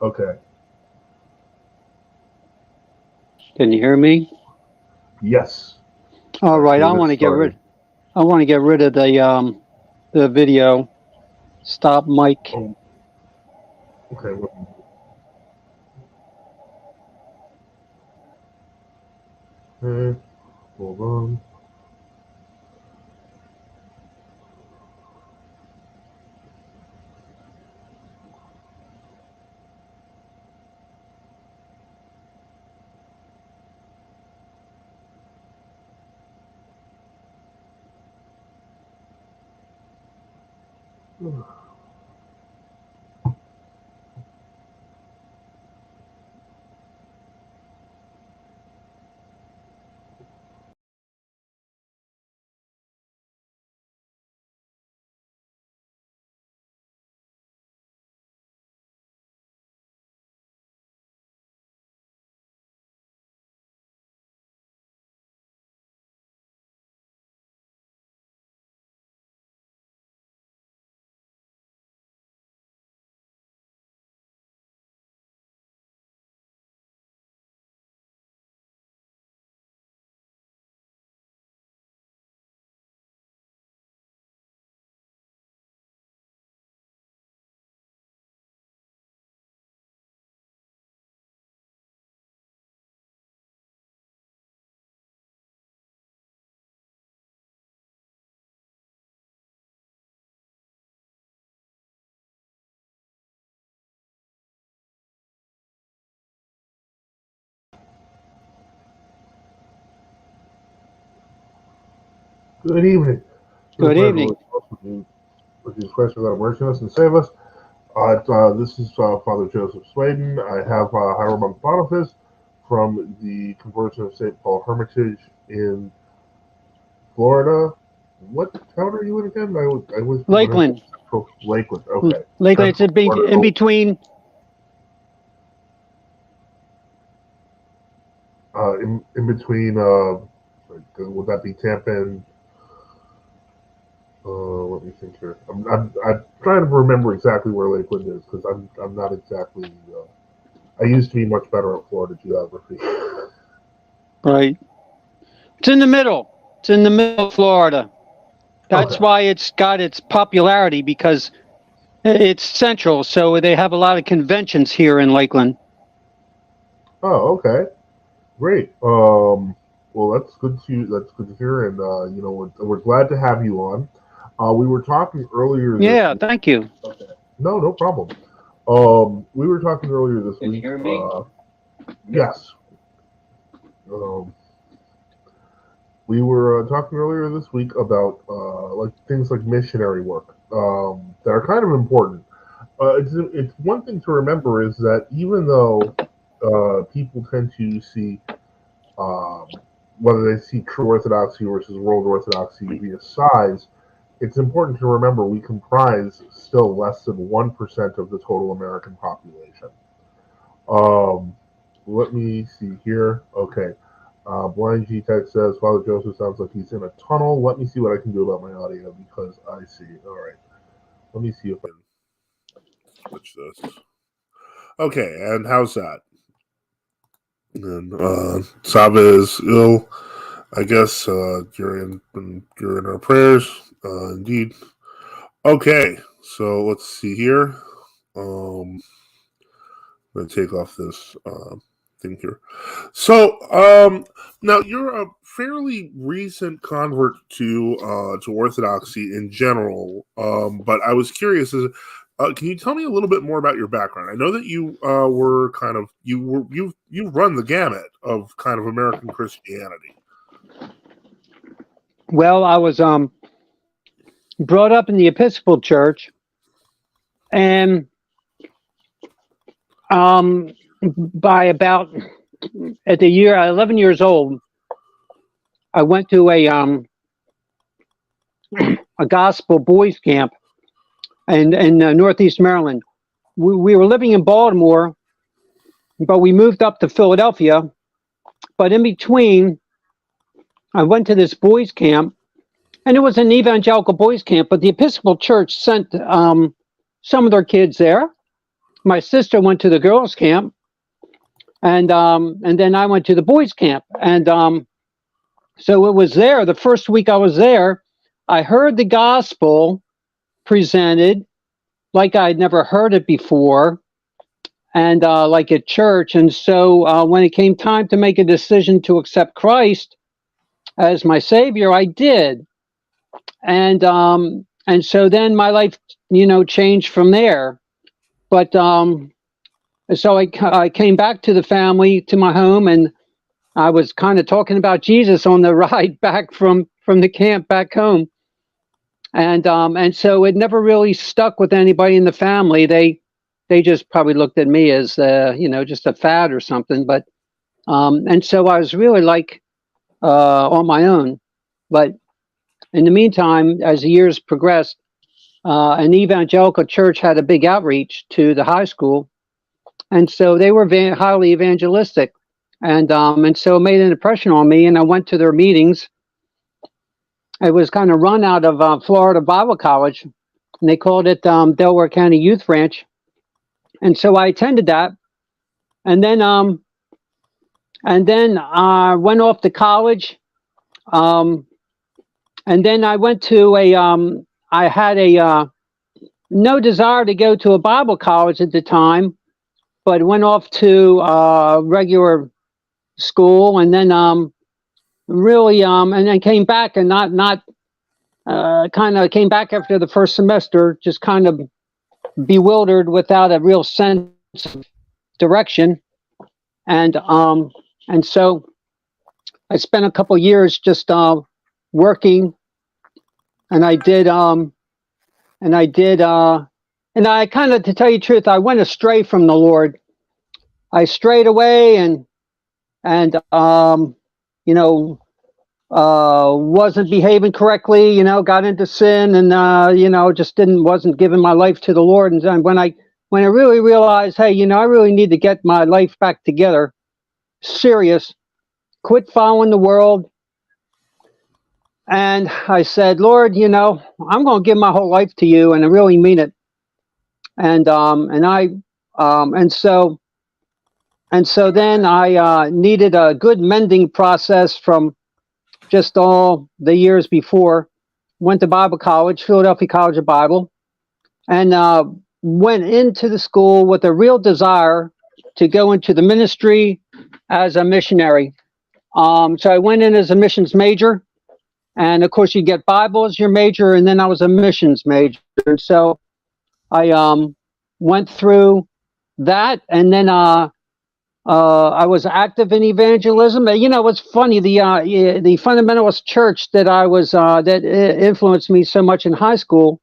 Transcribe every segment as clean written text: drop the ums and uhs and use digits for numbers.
Okay. Can you hear me? Yes. All right. I want to get rid. I want to get rid of the video. Stop mic. Oh. Okay. Okay. Hold on. Good evening. Good evening. With these questions that are mercy us and save us. This is Father Joseph Swaden. I have Hieromonk Boniface from the conversion of St. Paul Hermitage in Florida. What town are you in again? I was Lakeland. Lakeland. Okay. Lakeland. It's in between. In between. Would that be Tampa and? Let me think here. I'm trying to remember exactly where Lakeland is because I'm not exactly. I used to be much better at Florida geography. Right. It's in the middle. It's in the middle of Florida. That's why it's got its popularity, because it's central. So they have a lot of conventions here in Lakeland. Oh, okay. Great. Well, that's good to hear, and we're glad to have you on. We were talking earlier. Yeah, thank you. Okay. No problem. We were talking earlier this week. Can you hear me? Yes. We were talking earlier this week about things like missionary work that are kind of important. It's one thing to remember is that even though people tend to see whether they see true Orthodoxy versus world Orthodoxy via size, it's important to remember we comprise still less than 1% of the total American population. Let me see here. Okay. Blind G-Tech says, Father Joseph sounds like he's in a tunnel. Let me see what I can do about my audio because I see. All right. Let me see if I can switch this. Okay, and how's that? And Saba is ill. I guess you're in our prayers. Indeed. Okay, so let's see here. I'm going to take off this thing here. So now you're a fairly recent convert to Orthodoxy in general, but I was curious. Can you tell me a little bit more about your background? I know that you were kind of you've run the gamut of kind of American Christianity. Well, I was brought up in the Episcopal Church, and by about at the year 11 years old, I went to a gospel boys camp in Northeast Maryland. We were living in Baltimore, but we moved up to Philadelphia. But in between, I went to this boys camp, and it was an evangelical boys camp, but the Episcopal Church sent some of their kids there. my sister went to the girls' camp, and then I went to the boys' camp, and so it was there. The first week I was there, I heard the gospel presented like I'd never heard it before, and like at church. And so when it came time to make a decision to accept Christ as my Savior, I did. And so then my life, changed from there. But so I came back to the family, to my home, and I was kind of talking about Jesus on the ride back from the camp back home. And so it never really stuck with anybody in the family. They just probably looked at me as just a fad or something. But and so I was really like on my own. But in the meantime, as the years progressed, an evangelical church had a big outreach to the high school, and so they were highly evangelistic, and so it made an impression on me. And I went to their meetings. It was kind of run out of Florida Bible College, and they called it Delaware County Youth Ranch. And so I attended that, and then I went off to college, and then I went to I had no desire to go to a Bible college at the time, but went off to regular school, and then really and then came back, and not kind of came back after the first semester, just kind of bewildered without a real sense of direction. And so I spent a couple years just working, and I kind of, to tell you the truth, I went astray from the Lord. I strayed away and wasn't behaving correctly, got into sin, and just wasn't giving my life to the Lord. And when I really realized, hey, I really need to get my life back together, serious, quit following the world. And I said, Lord, I'm going to give my whole life to you, and I really mean it. And so then I needed a good mending process from just all the years before. Went to Bible college, Philadelphia College of Bible, and went into the school with a real desire to go into the ministry as a missionary. So I went in as a missions major, and of course you get Bible as your major, and then I was a missions major. And so I went through that, and then I was active in evangelism. It's funny, the fundamentalist church that I was that influenced me so much in high school,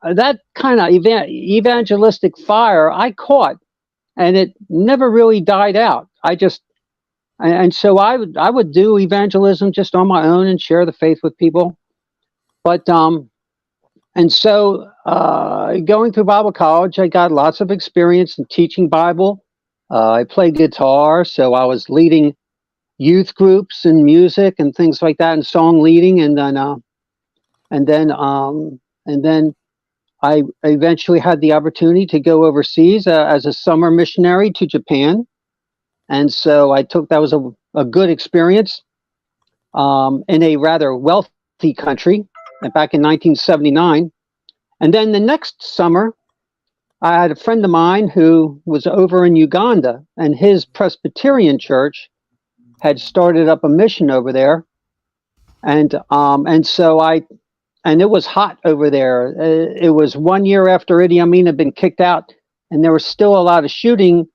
that kind of evangelistic fire I caught, and it never really died out. So I would do evangelism just on my own and share the faith with people. But and so going through Bible college, I got lots of experience in teaching Bible. I played guitar, so I was leading youth groups and music and things like that, and song leading, and then I eventually had the opportunity to go overseas as a summer missionary to Japan, and so that was a good experience in a rather wealthy country back in 1979, and then the next summer, I had a friend of mine who was over in Uganda, and his Presbyterian church had started up a mission over there, and it was hot over there. It was 1 year after Idi Amin had been kicked out, and there was still a lot of shooting,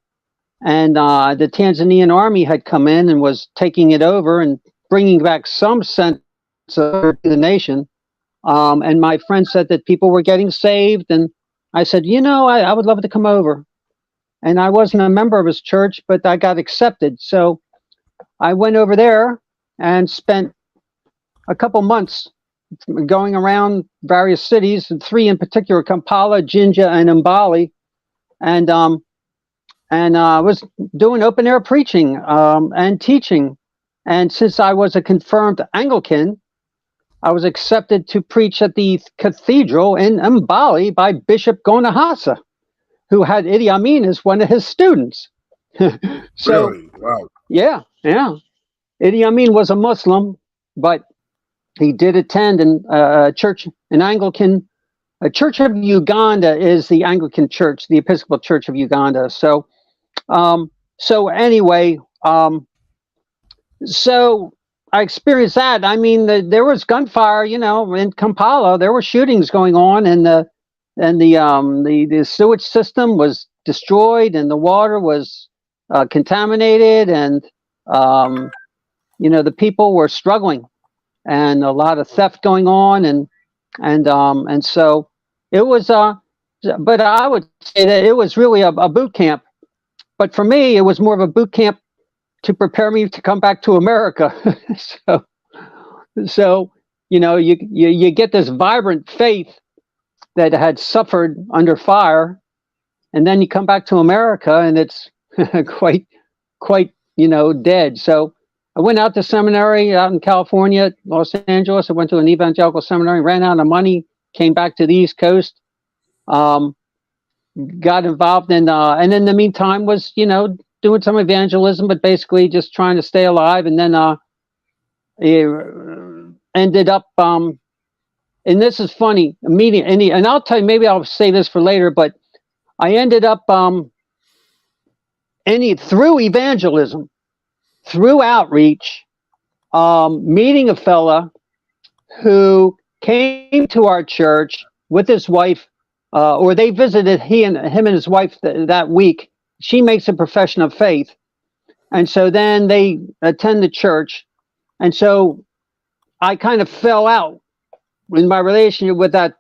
and the Tanzanian army had come in and was taking it over and bringing back some sense of the nation. And my friend said that people were getting saved, and I said, I would love to come over. And I wasn't a member of his church, but I got accepted. So I went over there and spent a couple months going around various cities, and 3 in particular, Kampala, Jinja, and Mbali. And I was doing open air preaching and teaching. And since I was a confirmed Anglican, I was accepted to preach at the cathedral in Mbali by Bishop Gonahasa. who had Idi Amin as one of his students. So, Really? Wow. yeah. Idi Amin was a Muslim, but he did attend a church, an Anglican. A Church of Uganda is the Anglican Church, the Episcopal Church of Uganda. So, anyway, so I experienced that. I mean, there was gunfire, in Kampala. There were shootings going on, and the sewage system was destroyed, and the water was contaminated, and the people were struggling, and a lot of theft going on, and so it was. But I would say that it was really a boot camp. But for me, it was more of a boot camp to prepare me to come back to America. so you get this vibrant faith that had suffered under fire, and then you come back to America and it's quite dead. So I went out to seminary out in California, Los Angeles. I went to an evangelical seminary, ran out of money, came back to the East Coast, got involved in, and in the meantime was, doing some evangelism, but basically just trying to stay alive. And then ended up, and this is funny, meeting, and I'll tell you, maybe I'll say this for later, but I ended up through evangelism, through outreach, meeting a fella who came to our church with his wife, or they visited him and his wife that week. She makes a profession of faith, and so then they attend the church, and so I kind of fell out in my relationship with that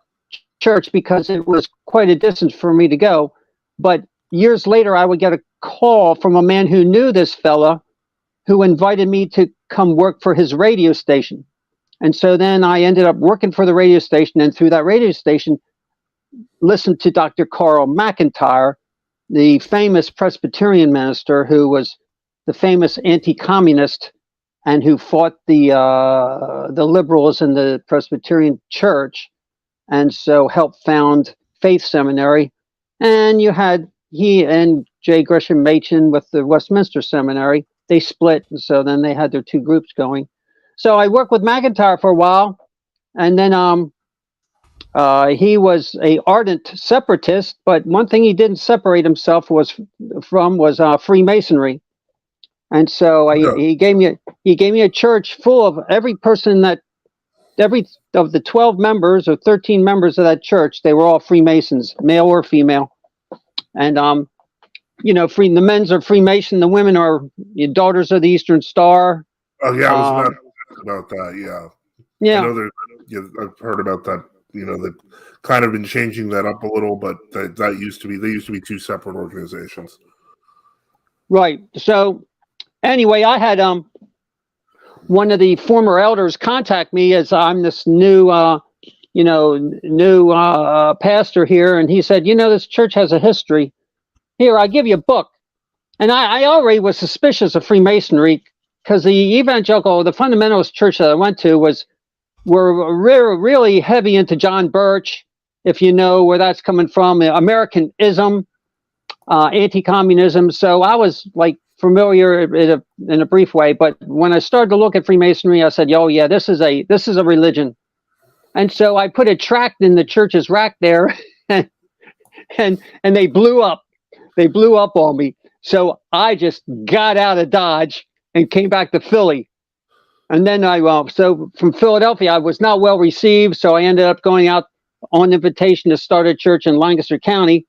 church because it was quite a distance for me to go. But years later, I would get a call from a man who knew this fella, who invited me to come work for his radio station. And so then I ended up working for the radio station, and through that radio station, listened to Dr. Carl McIntyre, the famous Presbyterian minister who was the famous anti-communist and who fought the liberals in the Presbyterian Church, and so helped found Faith Seminary. And you had he and J. Gresham Machen with the Westminster Seminary. They split, and so then they had their two groups going. So I worked with McIntyre for a while, and then he was a ardent separatist, but one thing he didn't separate himself from was Freemasonry. And so he gave me a church full of every of the 12 members or 13 members of that church. They were all Freemasons, male or female. And the men's are Freemason, the women are Daughters of the Eastern Star. Oh yeah, I was about that. Yeah. I know I've heard about that. They've kind of been changing that up a little, but they used to be two separate organizations. Right. So anyway, I had one of the former elders contact me as I'm this new pastor here, and he said, this church has a history. Here, I'll give you a book. And I already was suspicious of Freemasonry because the fundamentalist church that I went to were really heavy into John Birch, if you know where that's coming from, Americanism, anti-communism. So I was like familiar in a brief way, but when I started to look at Freemasonry, I said, "Oh yeah, this is a religion." And so I put a tract in the church's rack there, and they blew up. They blew up on me. So I just got out of Dodge and came back to Philly. And then so from Philadelphia, I was not well received. So I ended up going out on invitation to start a church in Lancaster County.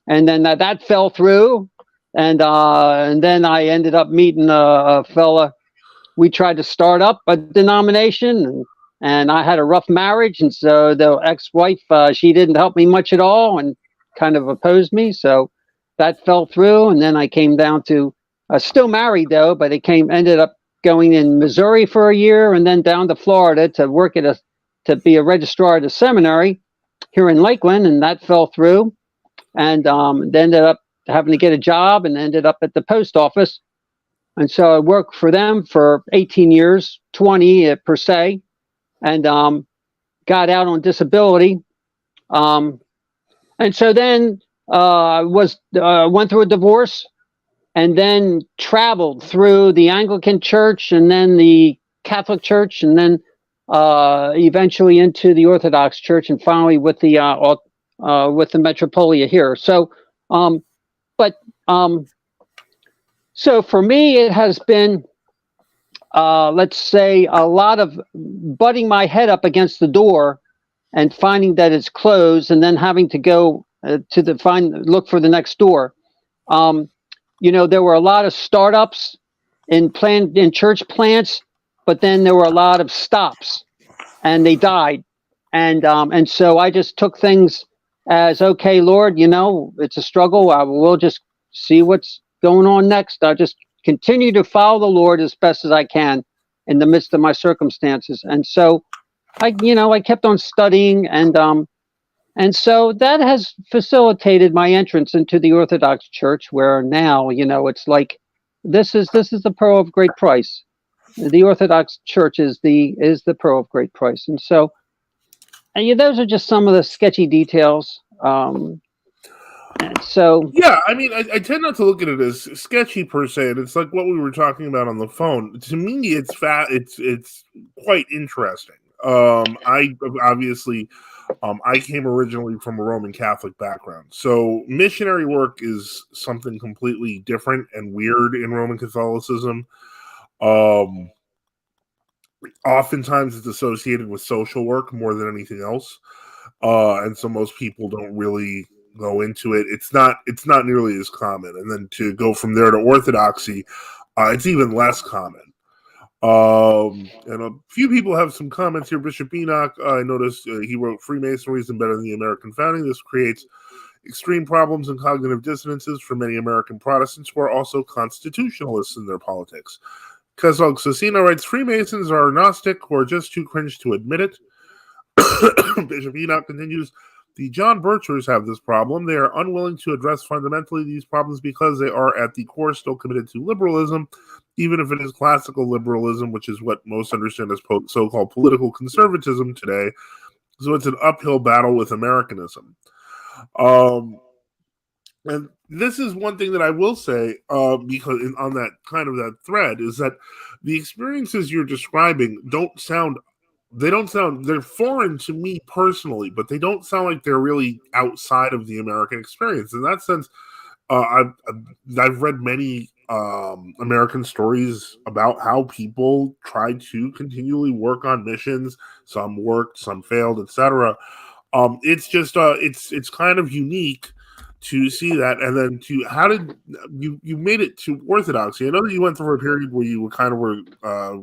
And then that fell through. And then I ended up meeting a fella. We tried to start up a denomination, and I had a rough marriage. And so the ex-wife, she didn't help me much at all and kind of opposed me. So that fell through. And then I came down to, still married though, but ended up going in Missouri for a year and then down to Florida to work to be a registrar at a seminary here in Lakeland, and that fell through. And ended up having to get a job and ended up at the post office. And so I worked for them for 18 years, 20 per se, and got out on disability. And so then went through a divorce, and then traveled through the Anglican Church, and then the Catholic Church, and then eventually into the Orthodox Church, and finally with the Metropolia here. So, so for me, it has been, let's say, a lot of butting my head up against the door and finding that it's closed, and then having to go look for the next door. There were a lot of startups in church plants, but then there were a lot of stops, and they died. And so I just took things as, okay, Lord, it's a struggle. We'll just see what's going on next. I'll just continue to follow the Lord as best as I can in the midst of my circumstances. And so I kept on studying, and so that has facilitated my entrance into the Orthodox Church, where now, it's like, this is the pearl of great price. The Orthodox Church is the pearl of great price. And so, those are just some of the sketchy details. And so, yeah, I mean, I tend not to look at it as sketchy per se. And it's like what we were talking about on the phone. To me, it's quite interesting. I obviously. I came originally from a Roman Catholic background. So missionary work is something completely different and weird in Roman Catholicism. Oftentimes it's associated with social work more than anything else. And so most people don't really go into it. It's not nearly as common. And then to go from there to Orthodoxy, it's even less common. And a few people have some comments here. Bishop Enoch, I noticed he wrote Freemasonry is embedded in the American founding. This creates extreme problems and cognitive dissonances for many American Protestants who are also constitutionalists in their politics. Kezog Cecina writes, Freemasons are Gnostic who are just too cringe to admit it. Bishop Enoch continues, the John Birchers have this problem. They are unwilling to address fundamentally these problems because they are at the core still committed to liberalism, even if it is classical liberalism, which is what most understand as so-called political conservatism today. So it's an uphill battle with Americanism. And this is one thing that I will say, because on that kind of that thread, is that the experiences you're describing they're foreign to me personally, but they don't sound like they're really outside of the American experience. In that sense, I've read many American stories about how people try to continually work on missions. Some worked, some failed, etc. It's just it's kind of unique to see that. And then how did you made it to Orthodoxy? I know that you went through a period where you were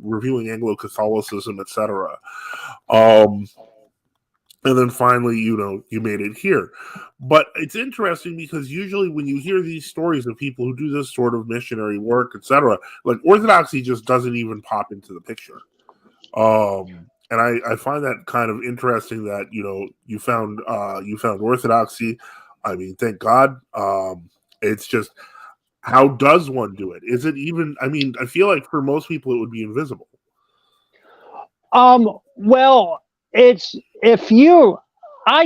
reviewing Anglo-Catholicism, etc. And then finally, you made it here. But it's interesting because usually when you hear these stories of people who do this sort of missionary work, etc., like Orthodoxy just doesn't even pop into the picture. And I find that kind of interesting that you found Orthodoxy. I mean, thank God. It's just, how does one do it? Is it even? I mean, I feel like for most people it would be invisible. Well, I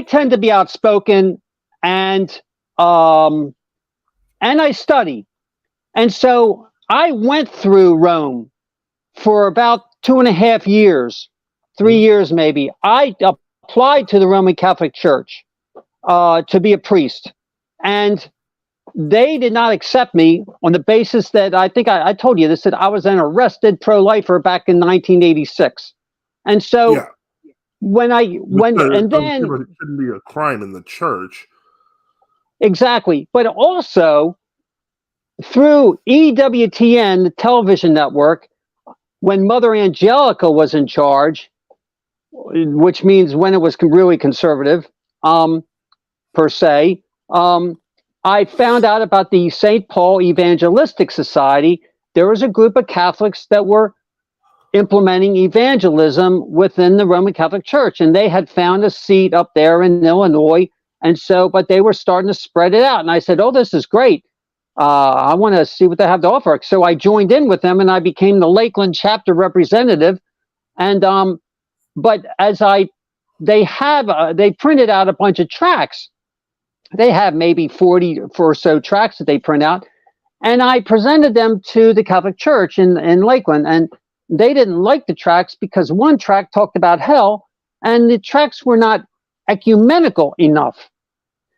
tend to be outspoken, and I study, and so I went through Rome for about 2.5 years, 3 years maybe. I applied to the Roman Catholic Church to be a priest, and they did not accept me on the basis that I think I told you this, that I was an arrested pro-lifer back in 1986, and so. Yeah. It shouldn't be a crime in the church. Exactly. But also through EWTN, the television network, when Mother Angelica was in charge, which means when it was really conservative, per se, I found out about the St. Paul Evangelistic Society. There was a group of Catholics that were implementing evangelism within the Roman Catholic Church, and they had found a seat up there in Illinois, and so, but they were starting to spread it out, and I said, oh, this is great. I want to see what they have to offer. So I joined in with them, and I became the Lakeland chapter representative, and but they printed out a bunch of tracts they have maybe 40 or so tracts that they print out. And I presented them to the Catholic Church in Lakeland, and they didn't like the tracts because one tract talked about hell, and the tracts were not ecumenical enough.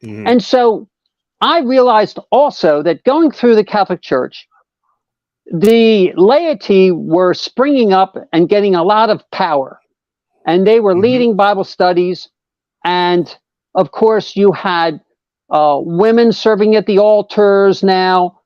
Mm-hmm. And so I realized also that going through the Catholic Church, the laity were springing up and getting a lot of power, and they were mm-hmm. leading Bible studies. And of course, you had women serving at the altars now.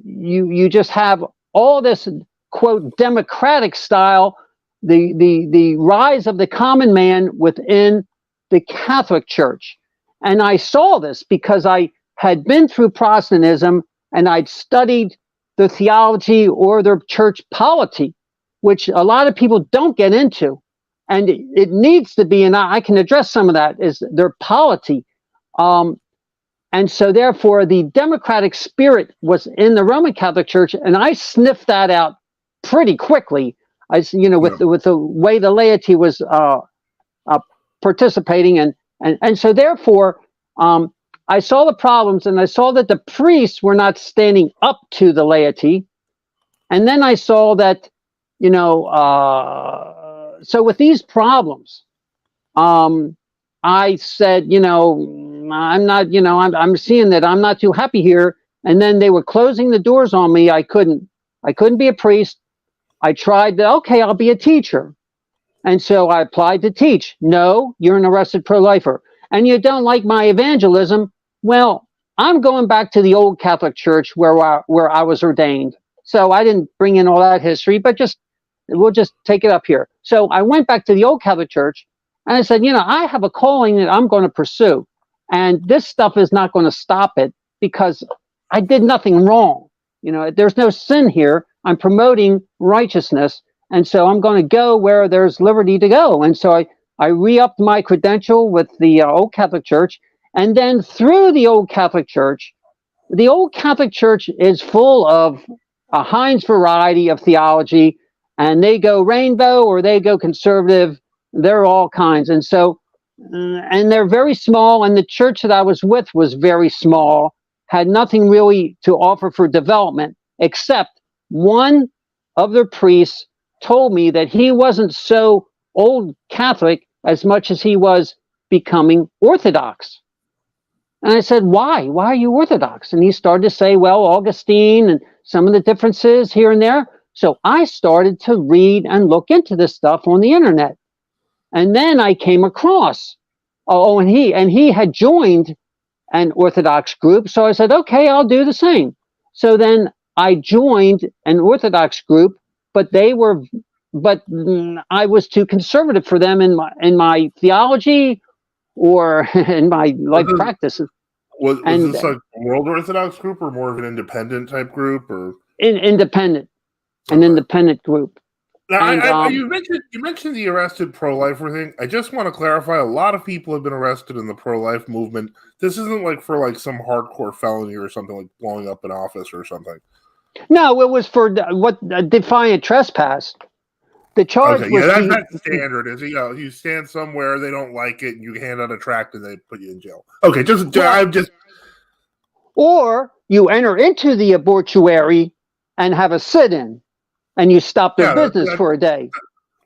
You just have all this, quote, democratic style, the rise of the common man within the Catholic Church. And I saw this because I had been through Protestantism and I'd studied the theology or their church polity, which a lot of people don't get into. And it needs to be, and I can address some of that, is their polity. And so therefore the democratic spirit was in the Roman Catholic Church, and I sniffed that out pretty quickly. With the way the laity was participating, and so therefore I saw the problems, and I saw that the priests were not standing up to the laity, and then I saw that so with these problems, I said, I'm not, I'm seeing that I'm not too happy here. And then they were closing the doors on me. I couldn't be a priest. I tried to, okay, I'll be a teacher. And so I applied to teach. No, you're an arrested pro-lifer. And you don't like my evangelism. Well, I'm going back to the old Catholic Church where I was ordained. So I didn't bring in all that history, but we'll just take it up here. So I went back to the old Catholic Church and I said, I have a calling that I'm going to pursue. And this stuff is not going to stop it because I did nothing wrong. There's no sin here. I'm promoting righteousness. And so I'm going to go where there's liberty to go. And so I re-upped my credential with the old Catholic Church. And then through the old Catholic Church is full of a Heinz variety of theology. And they go rainbow or they go conservative. They're all kinds. And so, and they're very small. And the church that I was with was very small, had nothing really to offer for development, except one of their priests told me that he wasn't so old Catholic as much as he was becoming Orthodox. And I said, why? Why are you Orthodox? And he started to say, well, Augustine and some of the differences here and there. So I started to read and look into this stuff on the internet. And then I came across, and he had joined an Orthodox group. So I said, okay, I'll do the same. So then I joined an Orthodox group, but I was too conservative for them in my theology or in my life practices. Was this like a World Orthodox group or more of an independent type group, or independent? An independent group. Now, you mentioned the arrested pro-lifer thing. I just want to clarify, a lot of people have been arrested in the pro-life movement. This isn't like for like some hardcore felony or something like blowing up an office or something. No, it was for defiant trespass. The charge was that's standard. Is you stand somewhere, they don't like it, and you hand out a tract and they put you in jail. Okay, or you enter into the abortuary and have a sit-in. And you stop their business for a day.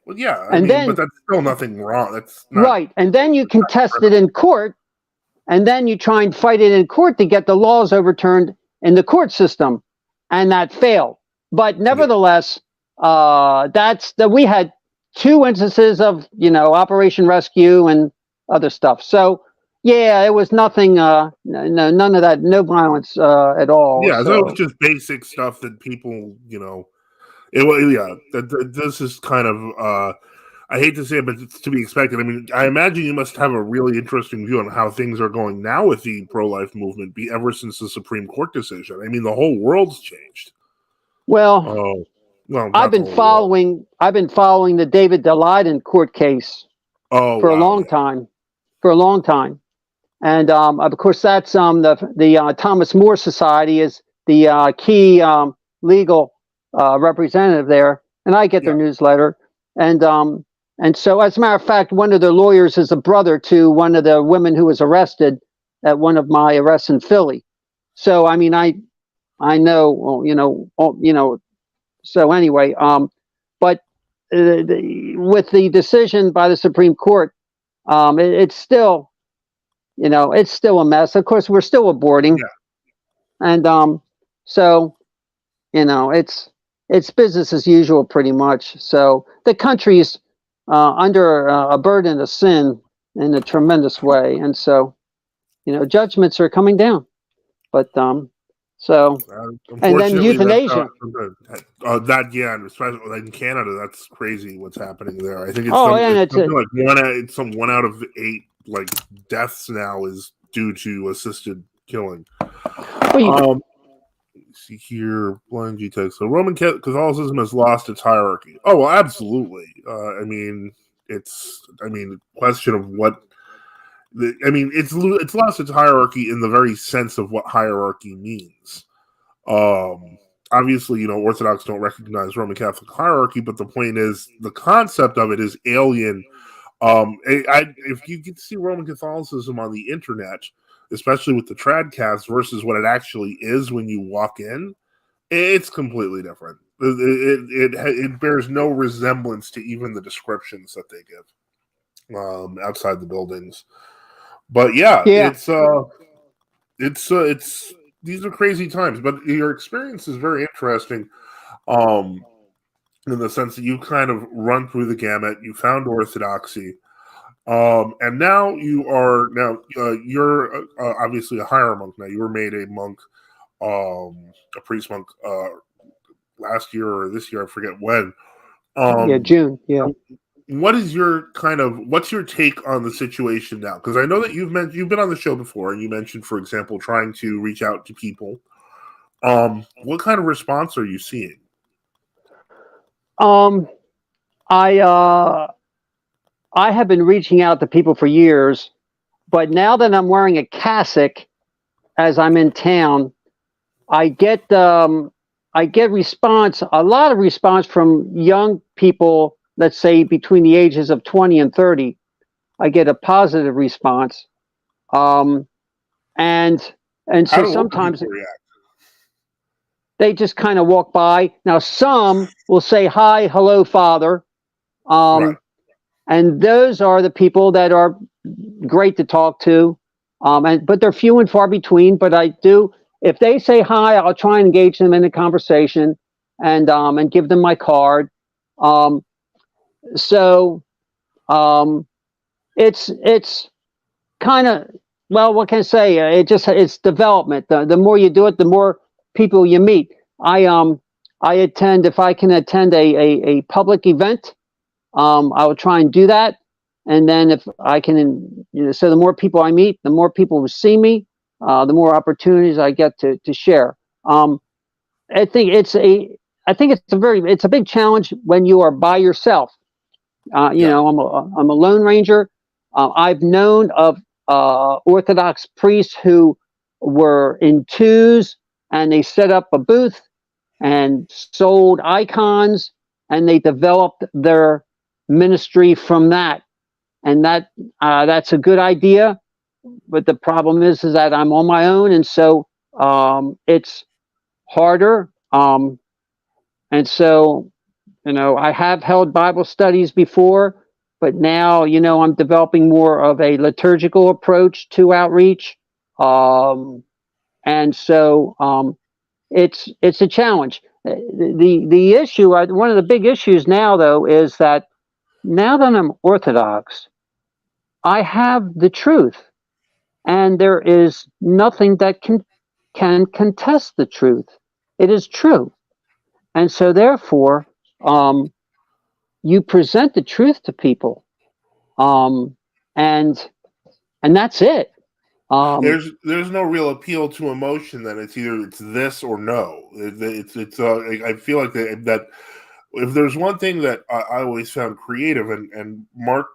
Well, yeah, but that's still nothing wrong. That's not, right. And then you contest it in court, and then you try and fight it in court to get the laws overturned in the court system, and that failed. But nevertheless, we had 2 instances of Operation Rescue and other stuff. So yeah, it was nothing. None of that. No violence at all. Yeah, so it was just basic stuff that people this is kind of, I hate to say it, but it's to be expected. I mean, I imagine you must have a really interesting view on how things are going now with the pro-life movement ever since the Supreme Court decision. I mean, the whole world's changed. Well, I've been following the David Daleiden court case for a long time. And of course, that's the Thomas More Society is the key legal representative there, and I get their newsletter. And so, as a matter of fact, one of their lawyers is a brother to one of the women who was arrested at one of my arrests in Philly. So I mean, I know, well, So anyway, but with the decision by the Supreme Court, it's still, it's still a mess. Of course, we're still aborting, and so it's business as usual pretty much. So the country's under a burden of sin in a tremendous way, and so judgments are coming down. But so and then euthanasia. And especially in Canada, that's crazy what's happening there. I think it's something like one out of 8 like deaths now is due to assisted killing. See here, blind G text. So Roman Catholicism has lost its hierarchy. Oh well, absolutely. Question of what. It's lost its hierarchy in the very sense of what hierarchy means. Obviously, Orthodox don't recognize Roman Catholic hierarchy, but the point is, the concept of it is alien. If you get to see Roman Catholicism on the internet, especially with the tradcasts versus what it actually is when you walk in, it's completely different. It bears no resemblance to even the descriptions that they give outside the buildings. But it's these are crazy times. But your experience is very interesting, in the sense that you kind of run through the gamut. You found Orthodoxy, and now you're obviously a hieromonk. Now you were made a monk, a priest monk, last year or this year, I forget when. June. Yeah. What's your take on the situation now? Because I know that you've been on the show before, and you mentioned, for example, trying to reach out to people. What kind of response are you seeing? I have been reaching out to people for years, but now that I'm wearing a cassock as I'm in town, I get a lot of response from young people. Let's say between the ages of 20 and 30, I get a positive response. And so sometimes they just kind of walk by. Now, some will say, "Hi, hello, Father." Right. And those are the people that are great to talk to. But they're few and far between. But I do, if they say hi, I'll try and engage them in a conversation and give them my card. So it's kind of, well, what can I say? It's development. The more you do it, the more people you meet. I attend, if I can attend a public event, I will try and do that. And then if I can, so the more people I meet, the more people who see me, the more opportunities I get to share. I think it's a big challenge when you are by yourself. I'm a lone ranger. I've known of Orthodox priests who were in twos, and they set up a booth and sold icons, and they developed their ministry from that. And that's a good idea. But the problem is that I'm on my own, and so it's harder. And so, I have held Bible studies before, but now, I'm developing more of a liturgical approach to outreach. And so it's a challenge. The issue, one of the big issues now, though, is that now that I'm Orthodox, I have the truth, and there is nothing that can contest the truth. It is true. And so therefore, you present the truth to people, and that's it. There's no real appeal to emotion. That it's either this or no. I feel like that if there's one thing that I always found creative, and Mark,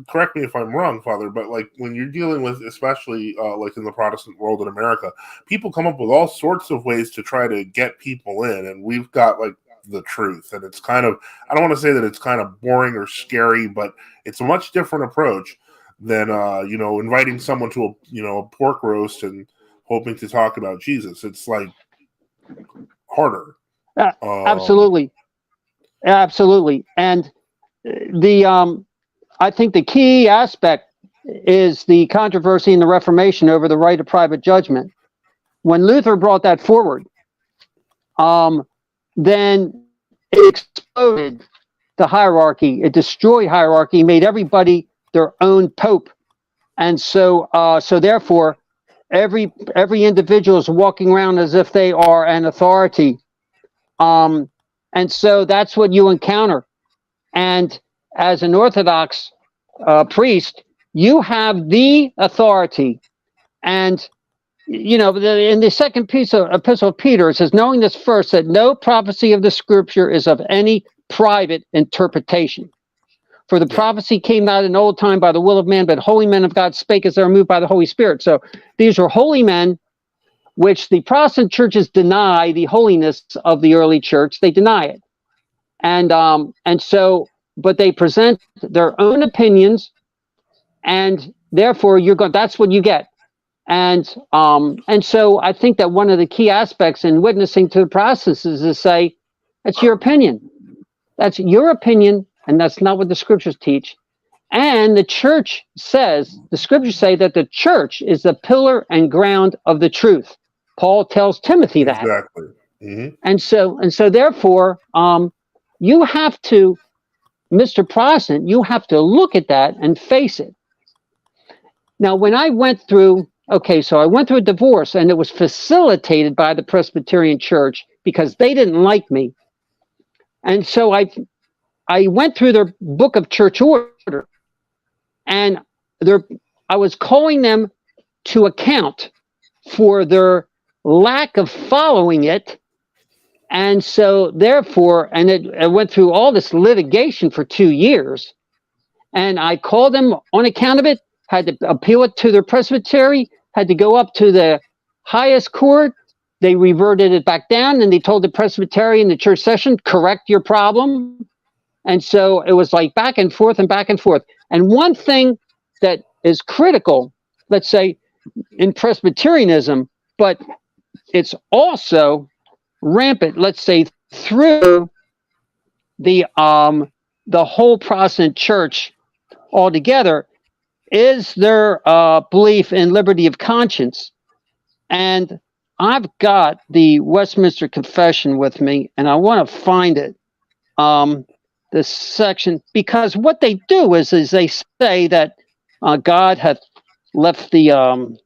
correct me if I'm wrong, Father, but like when you're dealing with, especially like in the Protestant world in America, people come up with all sorts of ways to try to get people in, and we've got like the truth, and it's kind of, I don't want to say that it's kind of boring or scary, but it's a much different approach than inviting someone to a pork roast and hoping to talk about Jesus. It's like harder. Absolutely. And I think the key aspect is the controversy in the Reformation over the right of private judgment. When Luther brought that forward, then it exploded the hierarchy. It destroyed hierarchy, made everybody their own pope, and so therefore, every individual is walking around as if they are an authority, and so that's what you encounter. And as an Orthodox priest, you have the authority, and in the second piece of Epistle of Peter, it says, knowing this first, that no prophecy of the Scripture is of any private interpretation. For the prophecy came not in old time by the will of man, but holy men of God spake as they were moved by the Holy Spirit. So these were holy men, which the Protestant churches deny the holiness of the early church. They deny it. And so, but they present their own opinions, and therefore that's what you get. And so I think that one of the key aspects in witnessing to the process is to say, that's your opinion. That's your opinion, and that's not what the Scriptures teach. And the Church says, the Scriptures say that the Church is the pillar and ground of the truth. Paul tells Timothy that. Exactly. Mm-hmm. And so therefore, you have to, Mr. Protestant, you have to look at that and face it. Now, when I went through a divorce, and it was facilitated by the Presbyterian Church because they didn't like me. And so I went through their book of church order, and I was calling them to account for their lack of following it. And so therefore, it went through all this litigation for 2 years, and I called them on account of it, had to appeal it to their presbytery, had to go up to the highest court. They reverted it back down, and they told the presbytery in the church session, correct your problem. And so it was like back and forth and back and forth. And one thing that is critical, let's say, in Presbyterianism, but it's also rampant, let's say, through the whole Protestant church altogether, is their belief in liberty of conscience. And I've got the Westminster Confession with me, and I want to find it, this section, because what they do is they say that God hath left the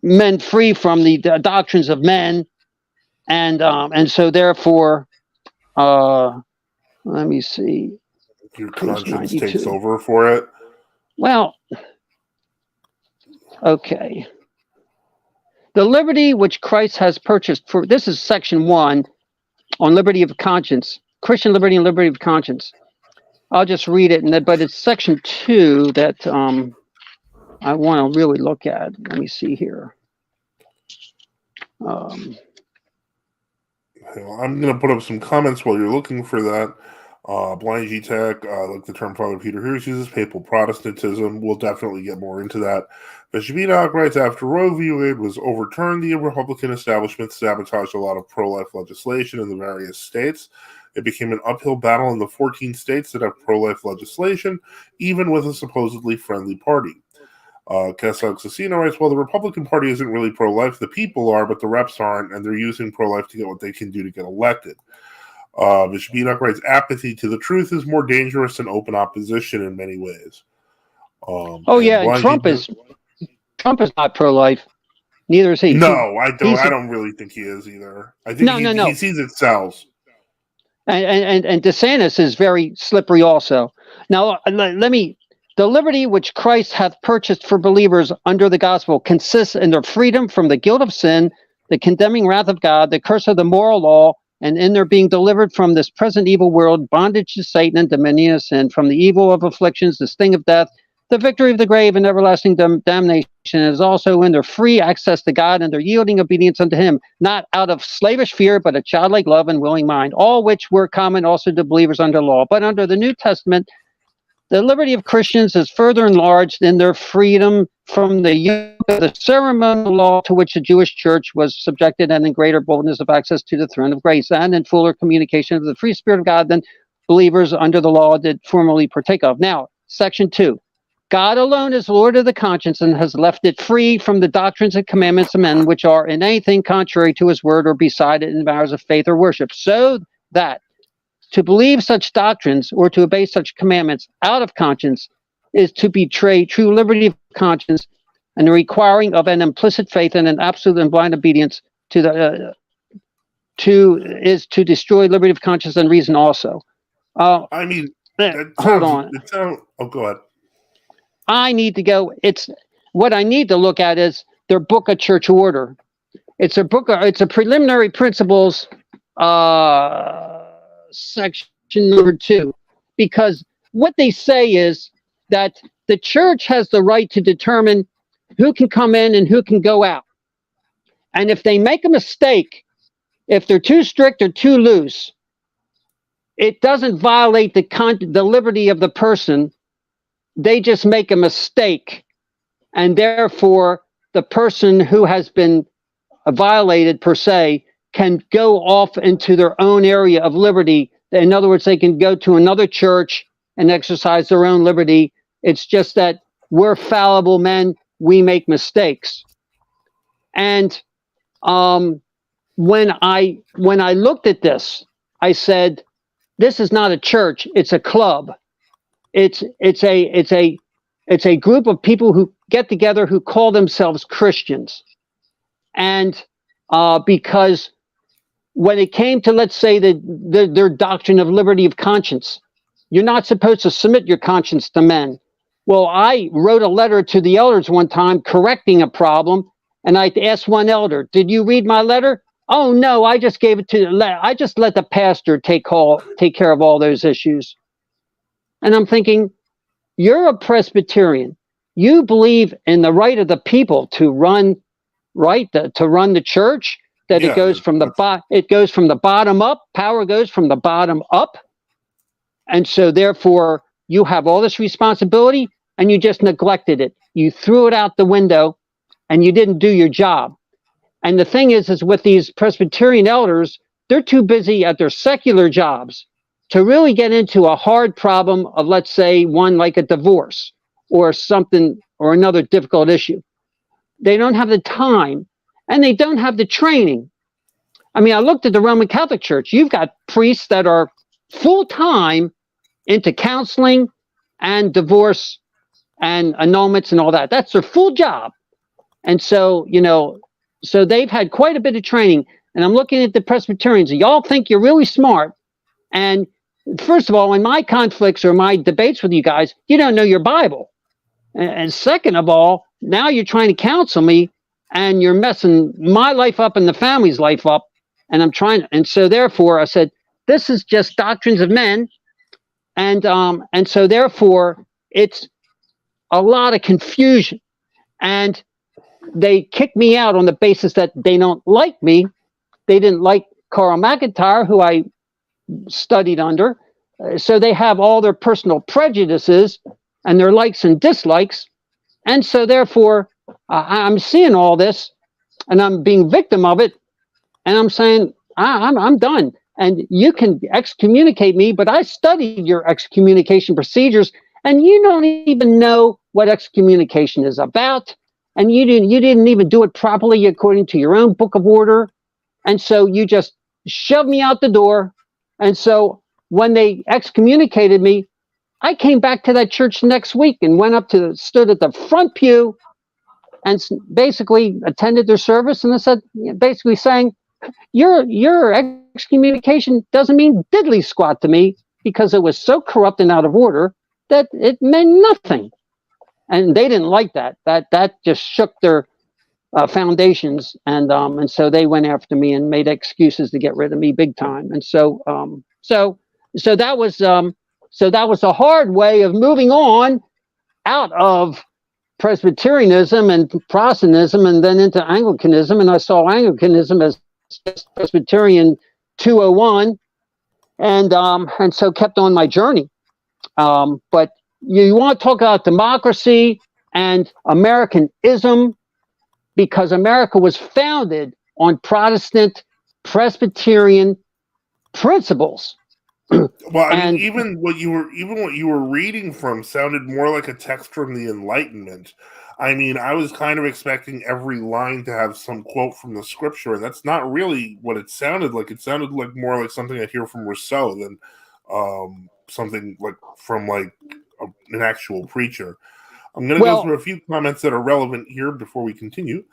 men free from the doctrines of men, and so therefore, let me see. Your conscience takes over for it. Well, okay. The liberty which Christ has purchased for, this is section 1 on liberty of conscience, Christian liberty and liberty of conscience. I'll just read it, but it's section 2 that I want to really look at. Let me see here. I'm going to put up some comments while you're looking for that. Blind G-Tech, like the term Father Peter Hughes uses, papal Protestantism. We'll definitely get more into that. Bishop Enoch writes, after Roe v. Wade was overturned, the Republican establishment sabotaged a lot of pro-life legislation in the various states. It became an uphill battle in the 14 states that have pro-life legislation, even with a supposedly friendly party. Kesog Cecina writes, well, the Republican Party isn't really pro-life. The people are, but the reps aren't, and they're using pro-life to get what they can do to get elected. Bishop Enoch writes, apathy to the truth is more dangerous than open opposition in many ways. And Trump is not pro-life. Neither is he. No, I don't really think he is either. I think he sees it sells. And DeSantis is very slippery also. Now, the liberty which Christ hath purchased for believers under the gospel consists in their freedom from the guilt of sin, the condemning wrath of God, the curse of the moral law, and in their being delivered from this present evil world, bondage to Satan and dominion of sin, from the evil of afflictions, the sting of death, the victory of the grave, and everlasting damnation, is also in their free access to God and their yielding obedience unto him, not out of slavish fear, but a childlike love and willing mind, all which were common also to believers under law. But under the New Testament, The liberty of Christians is further enlarged in their freedom from the yoke of the ceremonial law to which the Jewish church was subjected, and in greater boldness of access to the throne of grace, and in fuller communication of the free Spirit of God than believers under the law did formerly partake of. Now, section 2. God alone is Lord of the conscience and has left it free from the doctrines and commandments of men which are in anything contrary to his word or beside it in matters of faith or worship, so that to believe such doctrines or to obey such commandments out of conscience is to betray true liberty of conscience, and the requiring of an implicit faith and an absolute and blind obedience to the is to destroy liberty of conscience and reason also. I mean, hold on. Oh, go ahead. I need to go. It's what I need to look at is their book of church order. It's a book. It's a preliminary principles. Section number 2, because what they say is that the church has the right to determine who can come in and who can go out. And if they make a mistake, if they're too strict or too loose, it doesn't violate the liberty of the person. They just make a mistake. And therefore, the person who has been violated per se can go off into their own area of liberty. In other words, they can go to another church and exercise their own liberty. It's just that we're fallible men. We make mistakes. And when I looked at this, I said, this is not a church. It's a club. It's a group of people who get together who call themselves Christians. And because when it came to, let's say, their doctrine of liberty of conscience, you're not supposed to submit your conscience to men. Well, I wrote a letter to the elders one time correcting a problem, and I asked one elder, "Did you read my letter?" "Oh no, I just gave it to. I just let the pastor take care of all those issues." And I'm thinking, you're a Presbyterian. You believe in the right of the people to run, to run the church. That it goes from the bottom up. Power goes from the bottom up, and so therefore you have all this responsibility, and you just neglected it. You threw it out the window, and you didn't do your job. And the thing is with these Presbyterian elders, they're too busy at their secular jobs to really get into a hard problem of, let's say, one like a divorce or something or another difficult issue. They don't have the time. And they don't have the training. I mean, I looked at the Roman Catholic Church. You've got priests that are full-time into counseling and divorce and annulments and all that. That's their full job. And so, so they've had quite a bit of training. And I'm looking at the Presbyterians. Y'all think you're really smart. And first of all, in my conflicts or my debates with you guys, you don't know your Bible. And second of all, now you're trying to counsel me, and you're messing my life up and the family's life up. And so therefore I said, this is just doctrines of men. And so therefore it's a lot of confusion. And they kicked me out on the basis that they don't like me. They didn't like Carl McIntyre, who I studied under. So they have all their personal prejudices and their likes and dislikes. And so therefore, I'm seeing all this, and I'm being victim of it, and I'm saying, I'm done. And you can excommunicate me, but I studied your excommunication procedures, and you don't even know what excommunication is about, and you didn't even do it properly according to your own book of order, and so you just shoved me out the door. And so when they excommunicated me, I came back to that church the next week and stood at the front pew and basically attended their service, and I said, basically saying, your excommunication doesn't mean diddly squat to me, because it was so corrupt and out of order that it meant nothing. And they didn't like that. That just shook their foundations, and so they went after me and made excuses to get rid of me big time. And so that was a hard way of moving on out of Presbyterianism and Protestantism, and then into Anglicanism. And I saw Anglicanism as Presbyterian 201, and so kept on my journey. But you want to talk about democracy and Americanism, because America was founded on Protestant Presbyterian principles. Well, I mean, And even what you were reading from sounded more like a text from the Enlightenment. I mean, I was kind of expecting every line to have some quote from the scripture, and that's not really what it sounded like. It sounded like more like something I'd hear from Rousseau than something like from like an actual preacher. I'm going to go through a few comments that are relevant here before we continue.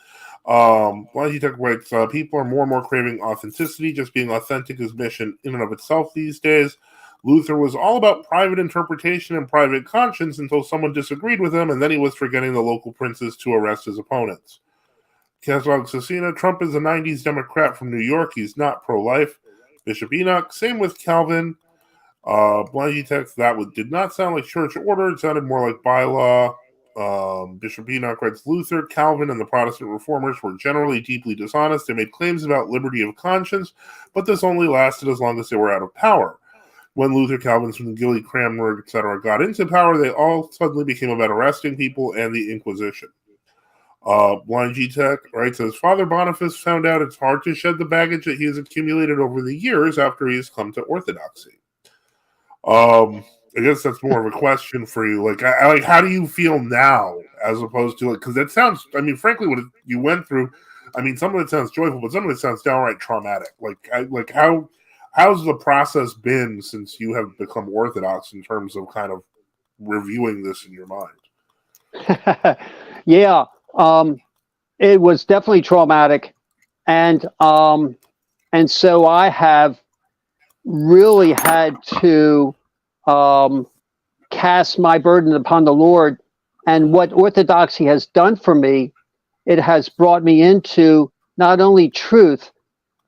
Boniface writes, people are more and more craving authenticity. Just being authentic is mission in and of itself these days. Luther was all about private interpretation and private conscience until someone disagreed with him, and then he was forgetting the local princes to arrest his opponents. Caswag Cecina, Trump is a 90s Democrat from New York. He's not pro-life. Bishop Enoch, same with Calvin. Blanky text, that did not sound like church order. It sounded more like bylaw. Bishop Enoch writes, Luther, Calvin, and the Protestant reformers were generally deeply dishonest. They made claims about liberty of conscience, but this only lasted as long as they were out of power. When Luther, Calvin, Zwingli, Cranmer, etc. got into power, they all suddenly became about arresting people and the Inquisition. Blind G-Tech writes, as Father Boniface found out, it's hard to shed the baggage that he has accumulated over the years after he has come to Orthodoxy. I guess that's more of a question for you. Like, how do you feel now, as opposed to, like, because it sounds, I mean, frankly, what you went through, I mean, some of it sounds joyful, but some of it sounds downright traumatic. How's the process been since you have become Orthodox in terms of kind of reviewing this in your mind? Yeah, it was definitely traumatic, and so I have really had to cast my burden upon the Lord. And what Orthodoxy has done for me, it has brought me into not only truth,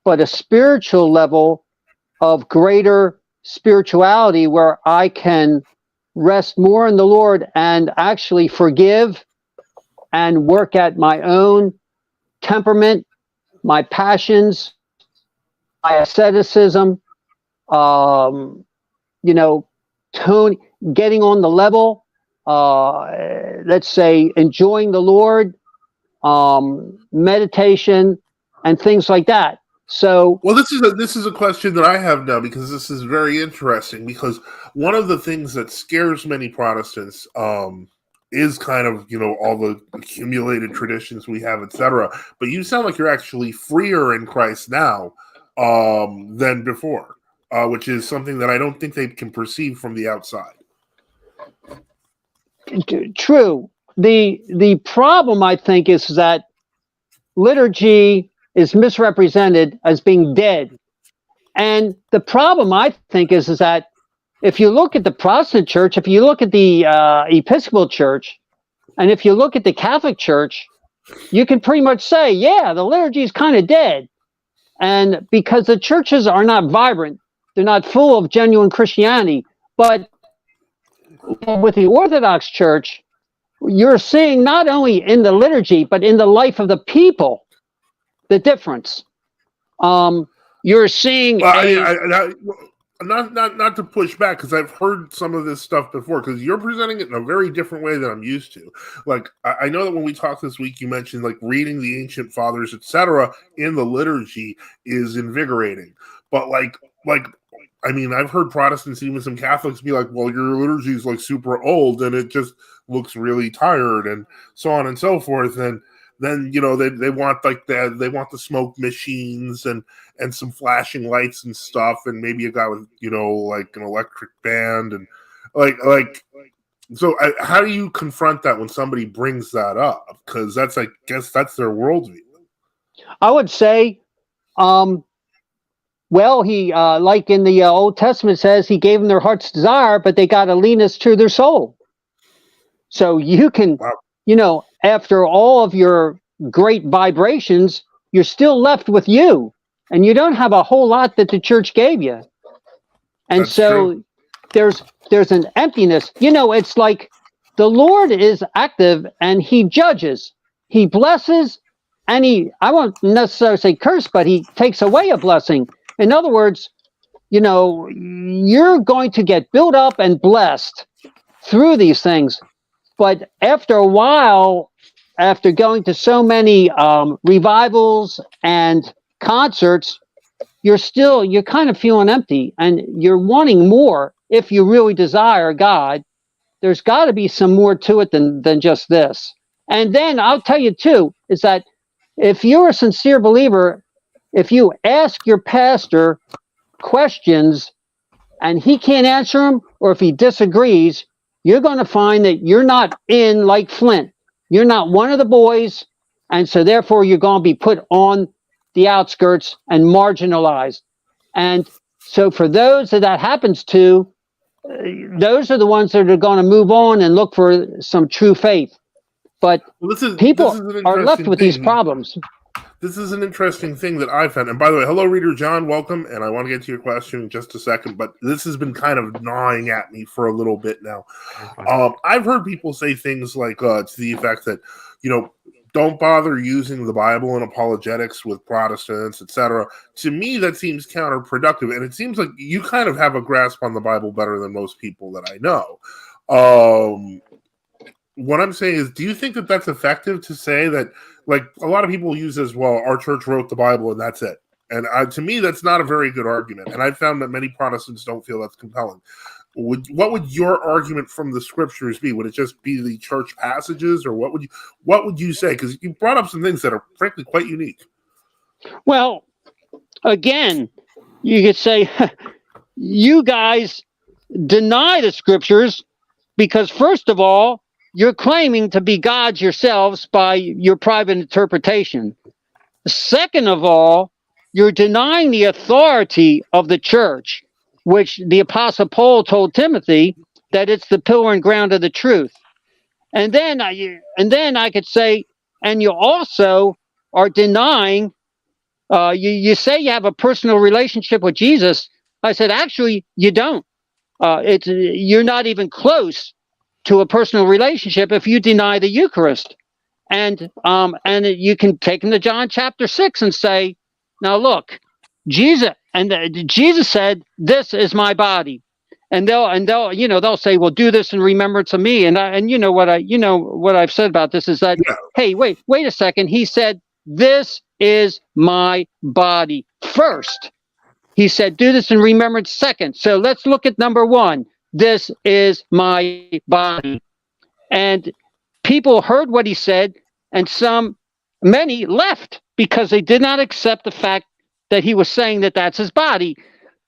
but a spiritual level of greater spirituality where I can rest more in the Lord and actually forgive and work at my own temperament, my passions, my asceticism, tone, getting on the level, let's say enjoying the Lord, meditation, and things like that. So, well, this is a question that I have now, because this is very interesting, because one of the things that scares many Protestants is kind of, all the accumulated traditions we have, etc. But you sound like you're actually freer in Christ now than before, which is something that I don't think they can perceive from the outside. True. The problem, I think, is that liturgy is misrepresented as being dead. And the problem, I think, is that if you look at the Protestant church, if you look at the Episcopal church, and if you look at the Catholic church, you can pretty much say, yeah, the liturgy is kind of dead. And because the churches are not vibrant, they're not full of genuine Christianity. But with the Orthodox church, you're seeing not only in the liturgy, but in the life of the people, the difference. You're seeing not to push back, because I've heard some of this stuff before, because you're presenting it in a very different way than I'm used to. Like, I know that when we talked this week, you mentioned like reading the ancient fathers, etc., in the liturgy is invigorating. But like I mean, I've heard Protestants, even some Catholics, be like, well, your liturgy is like super old and it just looks really tired, and so on and so forth. And then, they want they want the smoke machines and some flashing lights and stuff, and maybe a guy with, like an electric band, and like so how do you confront that when somebody brings that up? Because that's, I guess that's their worldview. I would say, well, he, like in the Old Testament says, he gave them their heart's desire, but they got a leanness to their soul. So you can, wow, after all of your great vibrations, you're still left with you, and you don't have a whole lot that the church gave you. And that's so true. There's an emptiness. It's like the Lord is active and he judges, he blesses, and I won't necessarily say curse, but he takes away a blessing. In other words, you're going to get built up and blessed through these things. But after a while, after going to so many revivals and concerts, you're kind of feeling empty, and you're wanting more. If you really desire God, there's got to be some more to it than just this. And then I'll tell you too, is that if you're a sincere believer, if you ask your pastor questions and he can't answer them, or if he disagrees, you're going to find that you're not in like Flint. You're not one of the boys, and so therefore you're going to be put on the outskirts and marginalized. And so for those that happens to, those are the ones that are going to move on and look for some true faith. But people are left with these problems. This is an interesting thing that I found. And by the way, hello, Reader John, welcome. And I want to get to your question in just a second, but this has been kind of gnawing at me for a little bit now. I've heard people say things like to the effect that, don't bother using the Bible and apologetics with Protestants, etc. To me, that seems counterproductive. And it seems like you kind of have a grasp on the Bible better than most people that I know. What I'm saying is, do you think that that's effective to say that, like a lot of people use as well, our church wrote the Bible and that's it? And to me, that's not a very good argument. And I've found that many Protestants don't feel that's compelling. What would your argument from the scriptures be? Would it just be the church passages, or what would you say? Because you brought up some things that are frankly quite unique. Well, again, you could say you guys deny the scriptures because, first of all, you're claiming to be gods yourselves by your private interpretation. Second of all, you're denying the authority of the church, which the Apostle Paul told Timothy that it's the pillar and ground of the truth. And then I could say, and you also are denying. You say you have a personal relationship with Jesus. I said, actually, you don't. You're not even close to a personal relationship if you deny the Eucharist. And you can take them to John chapter 6 and say, now look, Jesus said, "This is my body," and they'll say, "Well, do this in remembrance of me." And you know what I've said about this is that, hey, wait a second. He said, "This is my body" first. He said, "Do this in remembrance" second. So let's look at number one. This is my body. And people heard what he said, and many left because they did not accept the fact that he was saying that that's his body.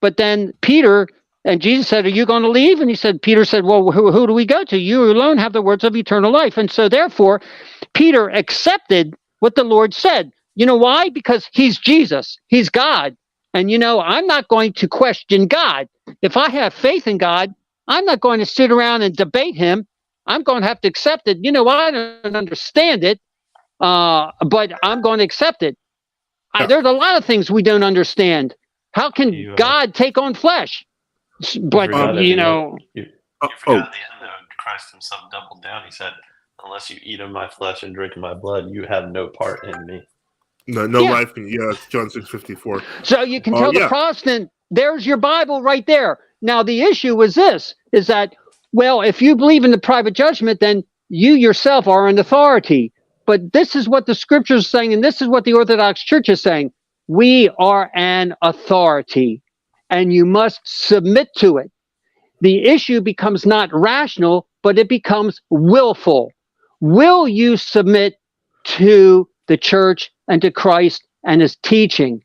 But then Peter and Jesus said, "Are you going to leave?" And Peter said, "Well, who do we go to? You alone have the words of eternal life." And so therefore, Peter accepted what the Lord said. You know why? Because he's Jesus. He's God. And I'm not going to question God. If I have faith in God, I'm not going to sit around and debate him. I'm going to have to accept it. I don't understand it, but I'm going to accept it. There's a lot of things we don't understand. How can God take on flesh? But you forgot the end of Christ himself doubled down. He said, "Unless you eat of my flesh and drink of my blood, you have no part in me." No life in you. It's John 6:54. So you can tell the Protestant, there's your Bible right there. Now the issue is this: is that, well, if you believe in the private judgment, then you yourself are an authority. But this is what the scriptures are saying, and this is what the Orthodox Church is saying. We are an authority, and you must submit to it. The issue becomes not rational, but it becomes willful. Will you submit to the church and to Christ and his teaching?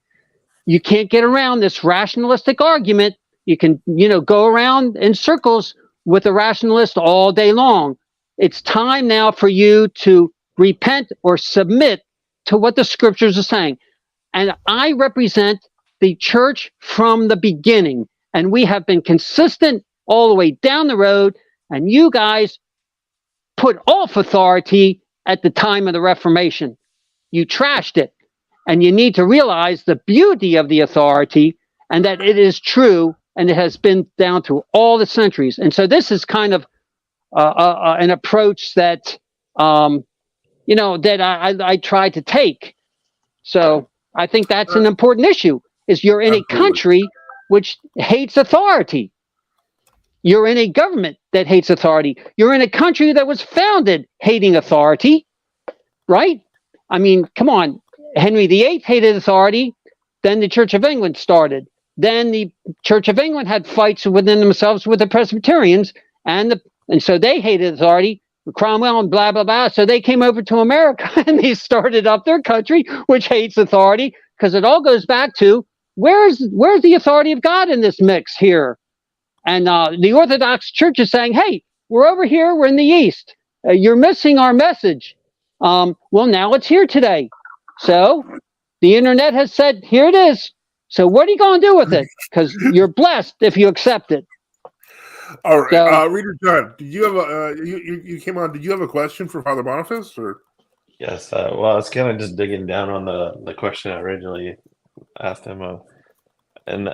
You can't get around this rationalistic argument. You can, go around in circles with a rationalist all day long. It's time now for you to repent or submit to what the scriptures are saying. And I represent the church from the beginning, and we have been consistent all the way down the road, and you guys put off authority at the time of the Reformation. You trashed it, and you need to realize the beauty of the authority and that it is true, and it has been down through all the centuries. And so this is kind of an approach that that I try to take. So I think that's an important issue, is you're in a country which hates authority. You're in a government that hates authority. You're in a country that was founded hating authority, right? I mean, come on. Henry VIII hated authority. Then the Church of England started. Then the Church of England had fights within themselves with the Presbyterians, and so they hated authority. Cromwell and blah, blah, blah. So they came over to America and they started up their country, which hates authority, because it all goes back to where's the authority of God in this mix here? And the Orthodox Church is saying, hey, we're over here. We're in the East. You're missing our message. Well, now it's here today. So the internet has said, here it is. So what are you going to do with it? Because you're blessed if you accept it. All right, So, Reader John, did you have a you came on? Did you have a question for Father Boniface? Or Yes. Well, I was kind of just digging down on the question I originally asked him, and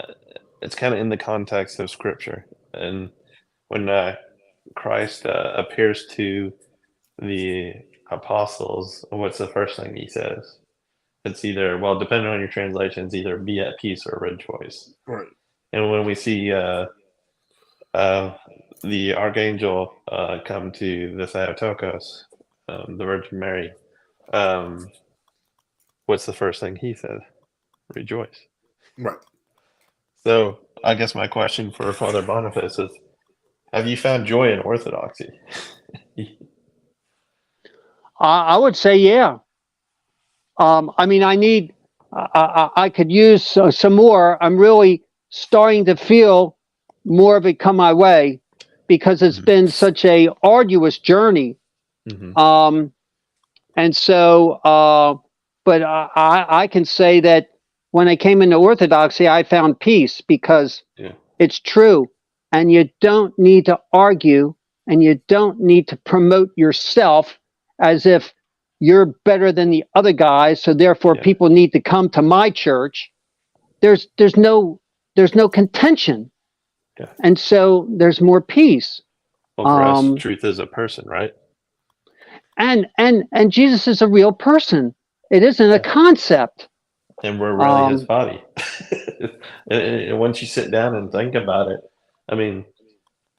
it's kind of in the context of Scripture. And when Christ appears to the apostles, what's the first thing he says? It's either, well, depending on your translation, it's either be at peace or rejoice. right? And when we see the archangel come to the Theotokos, the Virgin Mary, what's the first thing he said? Rejoice. Right. So I guess my question for Father Boniface is, have you found joy in Orthodoxy? I would say, yeah. I mean, I could use some more. I'm really starting to feel more of it come my way because it's been such a arduous journey. And so, but I can say that when I came into Orthodoxy, I found peace because it's true. And you don't need to argue and you don't need to promote yourself as if you're better than the other guys. So therefore people need to come to my church. There's no contention. Yeah. And so there's more peace. Well, for us, truth is a person, right? And Jesus is a real person. It isn't a concept. And we're really his body. And once you sit down and think about it, I mean,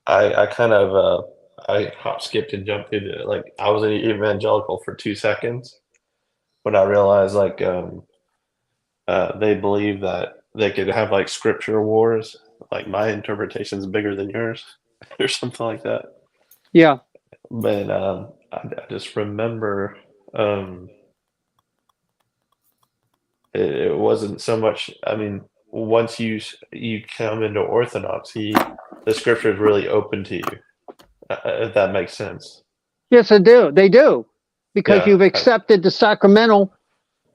I kind of I hop, skipped, and jumped into it. Like, I was an evangelical for 2 seconds, but I realized like they believe that they could have like scripture wars, like my interpretation is bigger than yours, or something like that. Yeah. But I just remember it wasn't so much. I mean, once you come into Orthodoxy, the scripture is really open to you. If that makes sense. Yes, they do. They do, because you've accepted the sacramental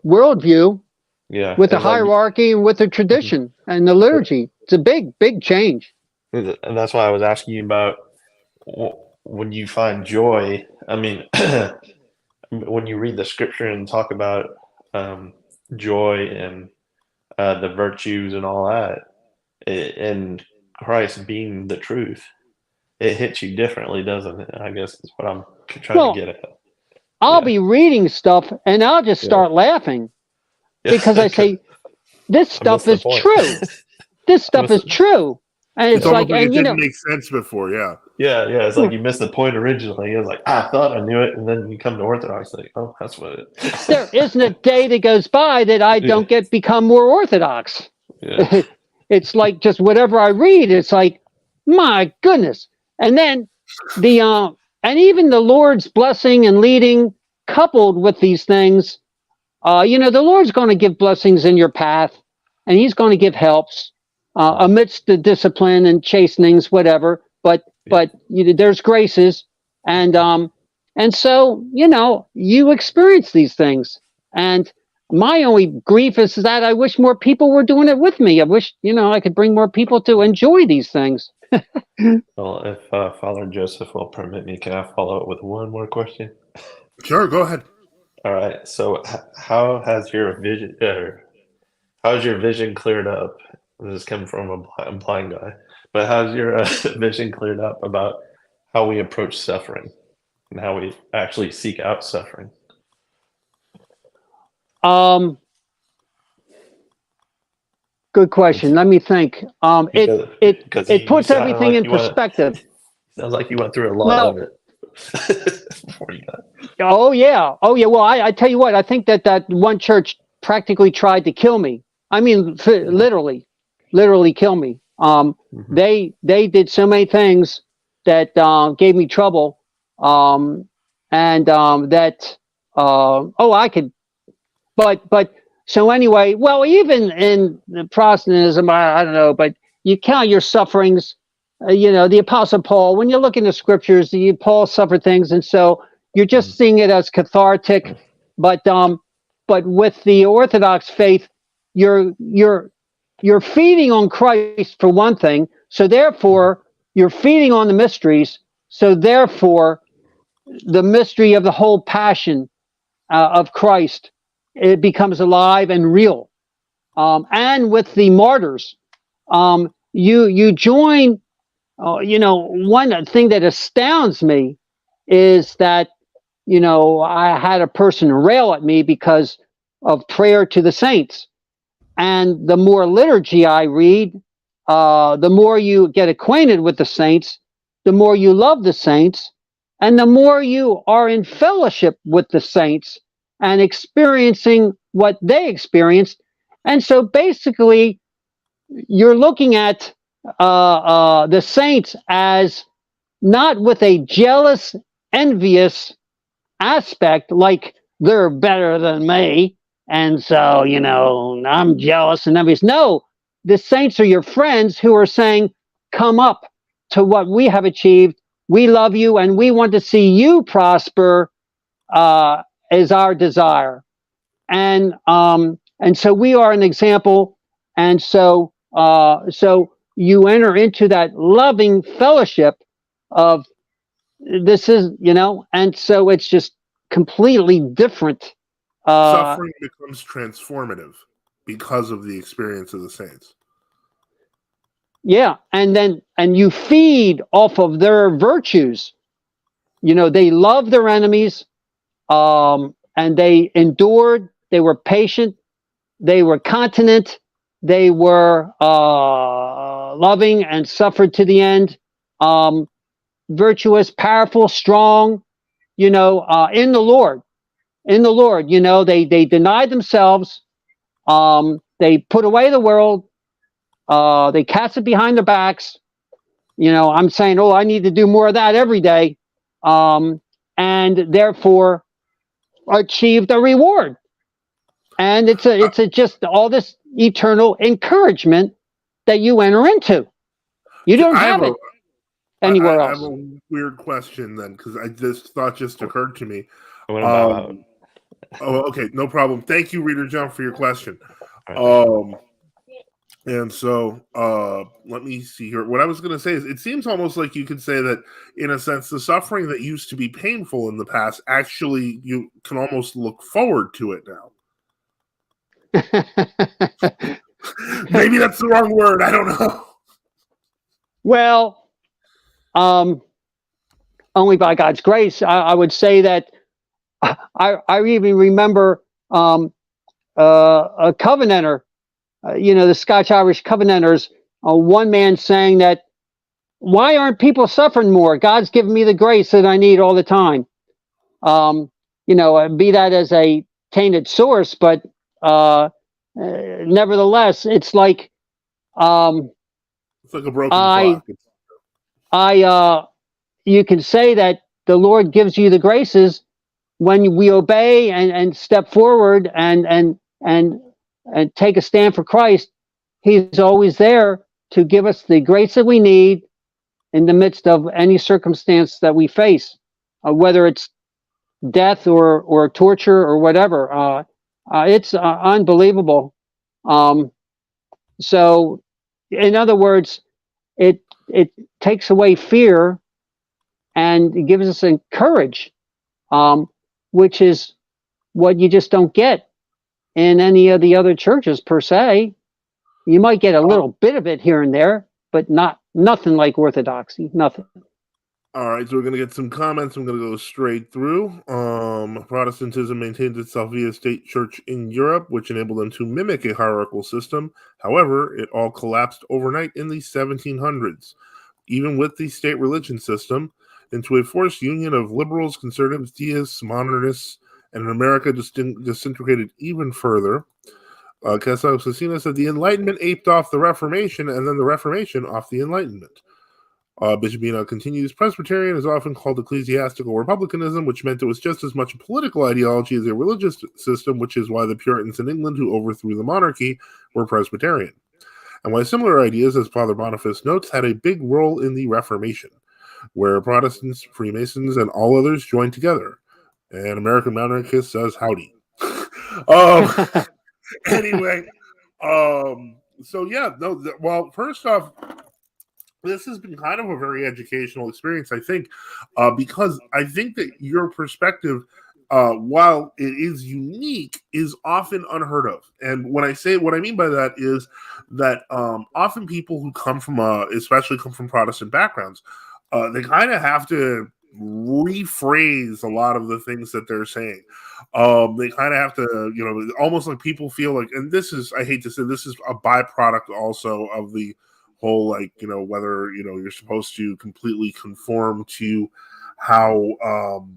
worldview. Yeah, with the hierarchy and with the tradition and the liturgy. It's a big change. And that's why I was asking you about when you find joy. I mean, when you read the scripture and talk about joy and the virtues and all that, and Christ being the truth, it hits you differently, doesn't it? I guess is what I'm trying to get at. I'll be reading stuff and I'll just start laughing. Because I say, this stuff is true. This stuff is true. And it's like, and it didn't make sense before, Yeah, it's like you missed the point originally. It was like, I thought I knew it, and then you come to Orthodox, like, oh, that's what it is. There isn't a day that goes by that I don't become more Orthodox. Yeah. It's like just whatever I read, it's like, my goodness. And then and even the Lord's blessing and leading coupled with these things, the Lord's going to give blessings in your path, and He's going to give helps amidst the discipline and chastenings, whatever. But there's graces, and so you experience these things. And my only grief is that I wish more people were doing it with me. I wish I could bring more people to enjoy these things. Well, if Father Joseph will permit me, can I follow up with one more question? Sure, go ahead. All right. So, how has your vision cleared up? This is coming from a blind guy, but how's your vision cleared up about how we approach suffering and how we actually seek out suffering? Good question. Let me think. It puts everything in perspective. Sounds like you went through a lot of it before you got. Oh yeah. Well, I tell you what. I think that one church practically tried to kill me. I mean, literally kill me. They did so many things that gave me trouble. I could. But so anyway, well, even in the Protestantism, I don't know, but you count your sufferings. The Apostle Paul, when you look in the scriptures, Paul suffered things, and so you're just seeing it as cathartic. But with the Orthodox faith, you're feeding on Christ for one thing, so therefore you're feeding on the mysteries. So therefore, the mystery of the whole passion of Christ, it becomes alive and real. And with the martyrs, you join. One thing that astounds me is that I had a person rail at me because of prayer to the saints. And the more liturgy I read, the more you get acquainted with the saints, the more you love the saints, and the more you are in fellowship with the saints and experiencing what they experienced. And so basically, you're looking at the saints as not with a jealous, envious aspect, like they're better than me, and so, I'm jealous and envious. No, the saints are your friends who are saying, come up to what we have achieved. We love you, and we want to see you prosper, is our desire. And so we are an example. And so you enter into that loving fellowship of this is, and so it's just completely different. Suffering becomes transformative because of the experience of the saints. Yeah, and you feed off of their virtues. They love their enemies, and they endured. They were patient. They were continent. They were loving and suffered to the end. Virtuous, powerful, strong. In the Lord. In the Lord, they denied themselves. They put away the world. They cast it behind their backs. I'm saying, I need to do more of that every day, and therefore achieved a reward. And it's just all this eternal encouragement that you enter into. You don't have it anywhere else. I have a weird question then, because this thought just occurred to me. Okay, no problem. Thank you, Reader John, for your question. And so let me see here. What I was going to say is it seems almost like you could say that, in a sense, the suffering that used to be painful in the past, actually, you can almost look forward to it now. Maybe that's the wrong word. I don't know. Well, only by God's grace, I would say that I even remember a Covenanter, the Scotch-Irish Covenanters, one man saying that, why aren't people suffering more? God's given me the grace that I need all the time. Be that as a tainted source, but nevertheless, it's like it's like a broken clock. You can say that the Lord gives you the graces when we obey and step forward and take a stand for Christ. He's always there to give us the grace that we need in the midst of any circumstance that we face, whether it's death or torture or whatever. It's unbelievable. So, in other words, it takes away fear and it gives us courage, which is what you just don't get in any of the other churches per se. You might get a little bit of it here and there, but nothing like Orthodoxy. Nothing. All right, so we're going to get some comments. I'm going to go straight through. Protestantism maintained itself via state church in Europe, which enabled them to mimic a hierarchical system. However, it all collapsed overnight in the 1700s, even with the state religion system, into a forced union of liberals, conservatives, deists, modernists, and in America disintegrated even further. Casasina said the Enlightenment aped off the Reformation, and then the Reformation off the Enlightenment. Bishop Enoch continues, Presbyterian is often called ecclesiastical republicanism, which meant it was just as much a political ideology as a religious system, which is why the Puritans in England who overthrew the monarchy were Presbyterian, and why similar ideas, as Father Boniface notes, had a big role in the Reformation, where Protestants, Freemasons, and all others joined together. And American monarchist says howdy. Anyway, so yeah, no. Well, first off, this has been kind of a very educational experience, I think, because I think that your perspective, while it is unique, is often unheard of. And when I say what I mean by that is that often people who come from, especially come from Protestant backgrounds, they kind of have to rephrase a lot of the things that they're saying. They kind of have to, almost like people feel like, and this is, I hate to say, this is a byproduct also of the whole, like, whether, you're supposed to completely conform to how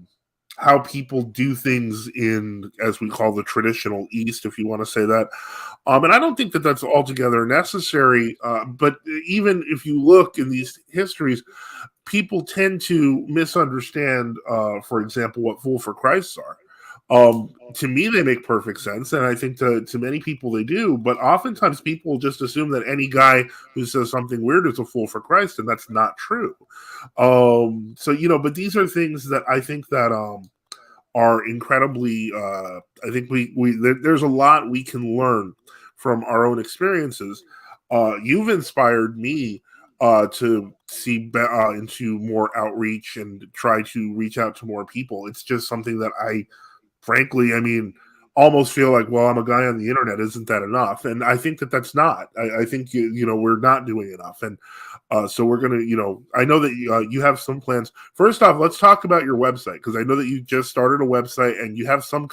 people do things in, as we call the traditional East, if you want to say that. And I don't think that that's altogether necessary. But even if you look in these histories, people tend to misunderstand, for example, what Fool for Christ are. To me, they make perfect sense, and I think to many people they do, but oftentimes people just assume that any guy who says something weird is a fool for Christ, and that's not true. But these are things that I think that are incredibly, I think there's a lot we can learn from our own experiences. You've inspired me to see into more outreach and try to reach out to more people. It's just something that frankly, almost feel like, well, I'm a guy on the internet. Isn't that enough? And I think that that's not. I think, we're not doing enough. And so we're going to, I know that you have some plans. First off, let's talk about your website, because I know that you just started a website and you have some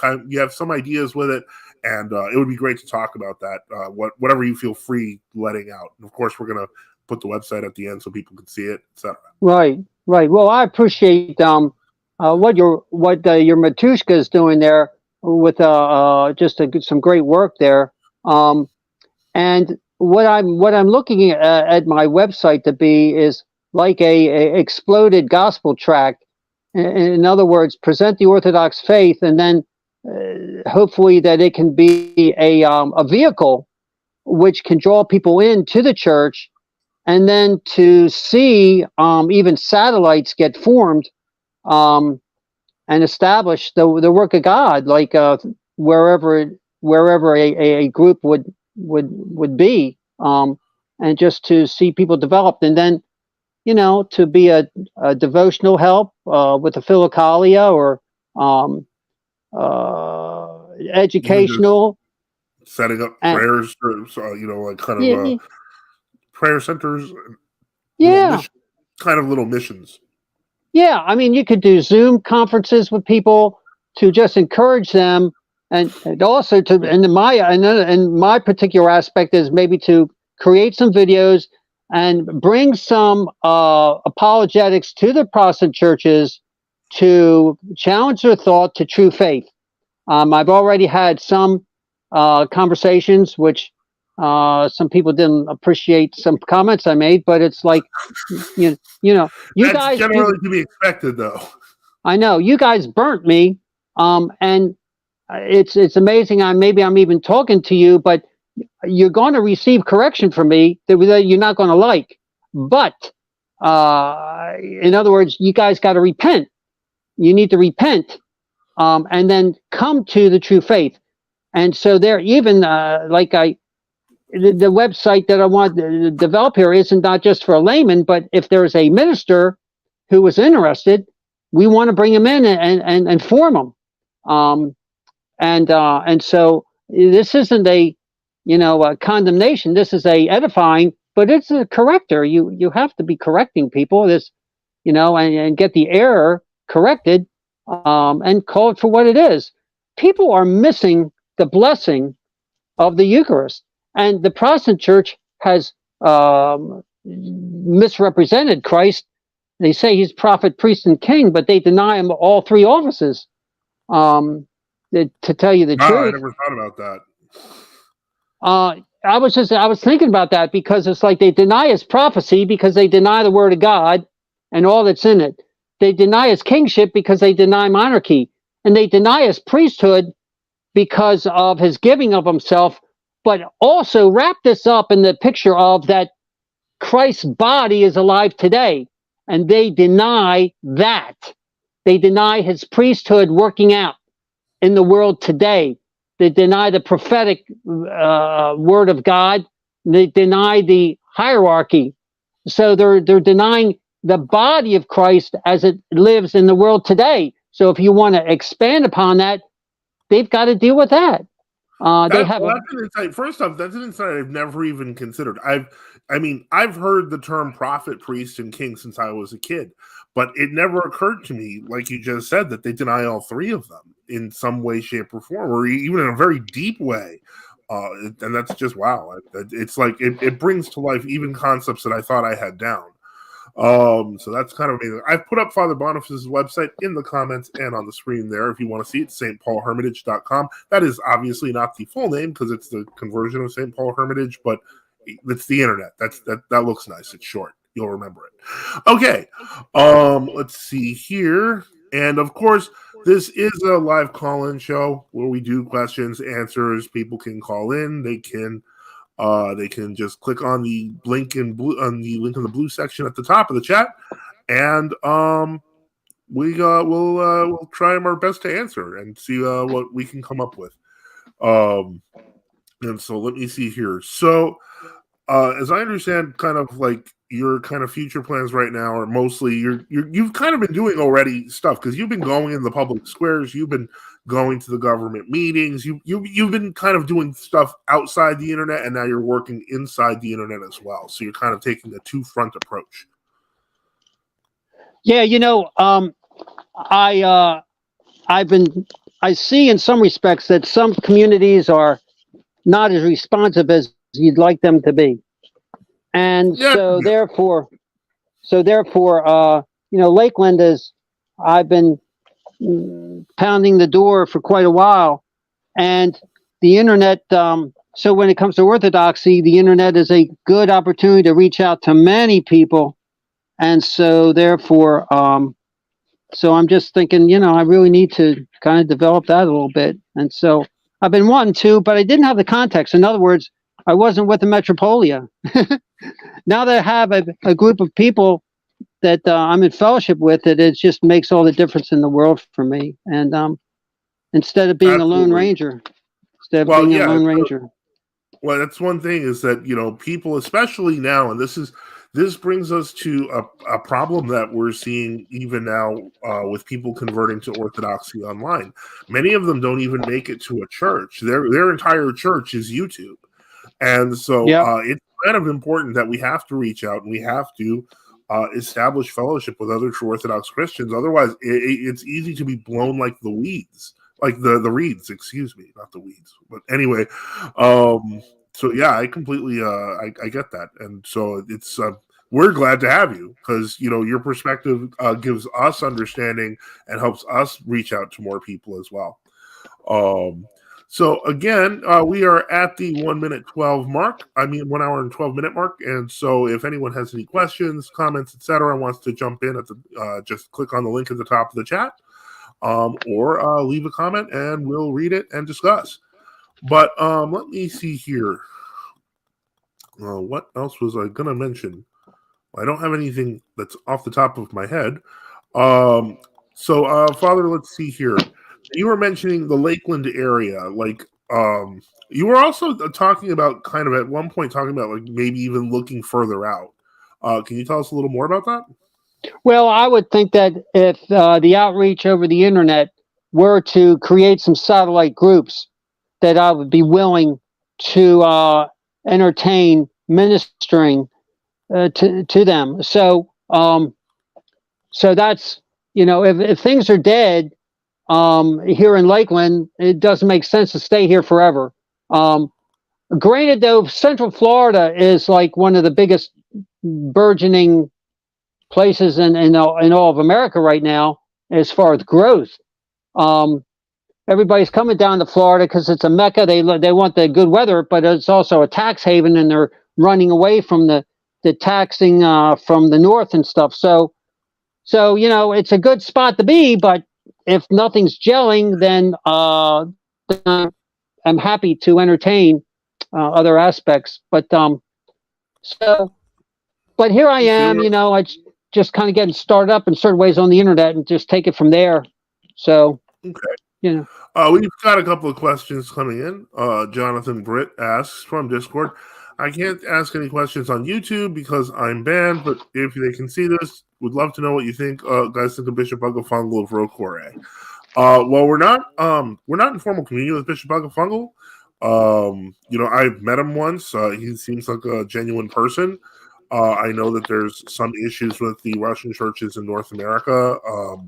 ideas with it. And it would be great to talk about that, whatever you feel free letting out. And of course, we're going to put the website at the end so people can see it, etc. Right. Well, I appreciate what your Matushka is doing there with some great work there. And what I'm looking at my website to be is like a exploded gospel tract. In other words, present the Orthodox faith, and then hopefully that it can be a vehicle which can draw people into the church, and then to see even satellites get formed and establish the work of God, like wherever a group would be, and just to see people developed, and then to be a devotional help with a philokalia or educational, setting up prayers, like kind of prayer centers, little missions. Yeah, you could do Zoom conferences with people to just encourage them, and also and my particular aspect is maybe to create some videos and bring some apologetics to the Protestant churches to challenge their thought to true faith. I've already had some conversations which some people didn't appreciate some comments I made, but it's like, you that's guys generally to be expected, though. I know you guys burnt me, and it's amazing. Maybe I'm even talking to you, but you're going to receive correction from me that you're not going to like. But in other words, you guys got to repent. You need to repent, and then come to the true faith. And so there, even the website that I want to develop here isn't not just for a layman, but if there's a minister who was interested, we want to bring him in and form him. And so this isn't a condemnation. This is a edifying, but it's a corrector. You have to be correcting people, and get the error corrected. and call it for what it is. People are missing the blessing of the Eucharist, and the Protestant Church has misrepresented Christ. They say he's prophet, priest, and king, but they deny him all three offices. To tell you the truth, I never thought about that. I was thinking about that, because it's like they deny his prophecy because they deny the word of God and all that's in it. They deny his kingship because they deny monarchy, and they deny his priesthood because of his giving of himself, but also wrap this up in the picture of that Christ's body is alive today, and they deny that. They deny his priesthood working out in the world today. They deny the prophetic word of God. They deny the hierarchy. So they're denying the body of Christ as it lives in the world today. So if you want to expand upon that, they've got to deal with that. That's an insight. First off, that's an insight I've never even considered. I've heard the term prophet, priest, and king since I was a kid, but it never occurred to me, like you just said, that they deny all three of them in some way, shape, or form, or even in a very deep way. And that's just wow. It's like it brings to life even concepts that I thought I had down. So that's kind of amazing. I've put up Father Boniface's website in the comments and on the screen there if you want to see it, stpaulhermitage.com. That is obviously not the full name because it's the conversion of St. Paul Hermitage, but it's the internet. That looks nice. It's short. You'll remember it. Okay. Let's see here. And of course, this is a live call-in show where we do questions, answers. People can call in. They can just click on the link in the blue section at the top of the chat, and we'll try our best to answer and see what we can come up with. And so let me see here. So as I understand, kind of like your kind of future plans right now are mostly you've kind of been doing already stuff because you've been going in the public squares, you've been going to the government meetings, you've been kind of doing stuff outside the internet, and now you're working inside the internet as well. So you're kind of taking a two-front approach. Yeah, I see in some respects that some communities are not as responsive as you'd like them to be. And so therefore, Lakeland I've been pounding the door for quite a while, and the internet, so when it comes to Orthodoxy, the internet is a good opportunity to reach out to many people. And so therefore, so I'm just thinking, I really need to kind of develop that a little bit. And so I've been wanting to, but I didn't have the context. In other words, I wasn't with the Metropolia. Now that I have a group of people that I'm in fellowship with, it just makes all the difference in the world for me. And instead of being a lone ranger, Well, that's one thing is that, people, especially now, and this brings us to a problem that we're seeing even now with people converting to Orthodoxy online. Many of them don't even make it to a church. Their entire church is YouTube. And so it's kind of important that we have to reach out and we have to establish fellowship with other true Orthodox Christians. Otherwise, it's easy to be blown like the weeds, like the reeds, excuse me, not the weeds. But anyway, so yeah, I completely, I get that. And so it's, we're glad to have you because, your perspective gives us understanding and helps us reach out to more people as well. So again, we are at the 1 minute 12 mark. 1 hour and 12 minute mark. And so if anyone has any questions, comments, etc., wants to jump in just click on the link at the top of the chat, or leave a comment and we'll read it and discuss. But let me see here. What else was I going to mention? I don't have anything that's off the top of my head. So Father, let's see here. You were mentioning the Lakeland area, you were also talking about kind of at one point talking about maybe even looking further out. Can you tell us a little more about that? Well, I would think that if the outreach over the internet were to create some satellite groups, that I would be willing to entertain ministering to them. So, so that's if things are dead here in Lakeland, it doesn't make sense to stay here forever. Granted, though, Central Florida is like one of the biggest burgeoning places in all of America right now as far as growth. Everybody's coming down to Florida because it's a mecca. They want the good weather, but it's also a tax haven, and they're running away from the taxing from the north and stuff. So it's a good spot to be. But if nothing's gelling, then I'm happy to entertain other aspects. But but here I am. I just kind of getting started up in certain ways on the internet and just take it from there. So okay. We've got a couple of questions coming in. Jonathan Britt asks from Discord, I can't ask any questions on YouTube because I'm banned, but if they can see this, would love to know what you think, guys, think of Bishop Agafungal of Rocore. Well, we're not in formal communion with Bishop Agafungal. I've met him once. He seems like a genuine person. I know that there's some issues with the Russian churches in North America.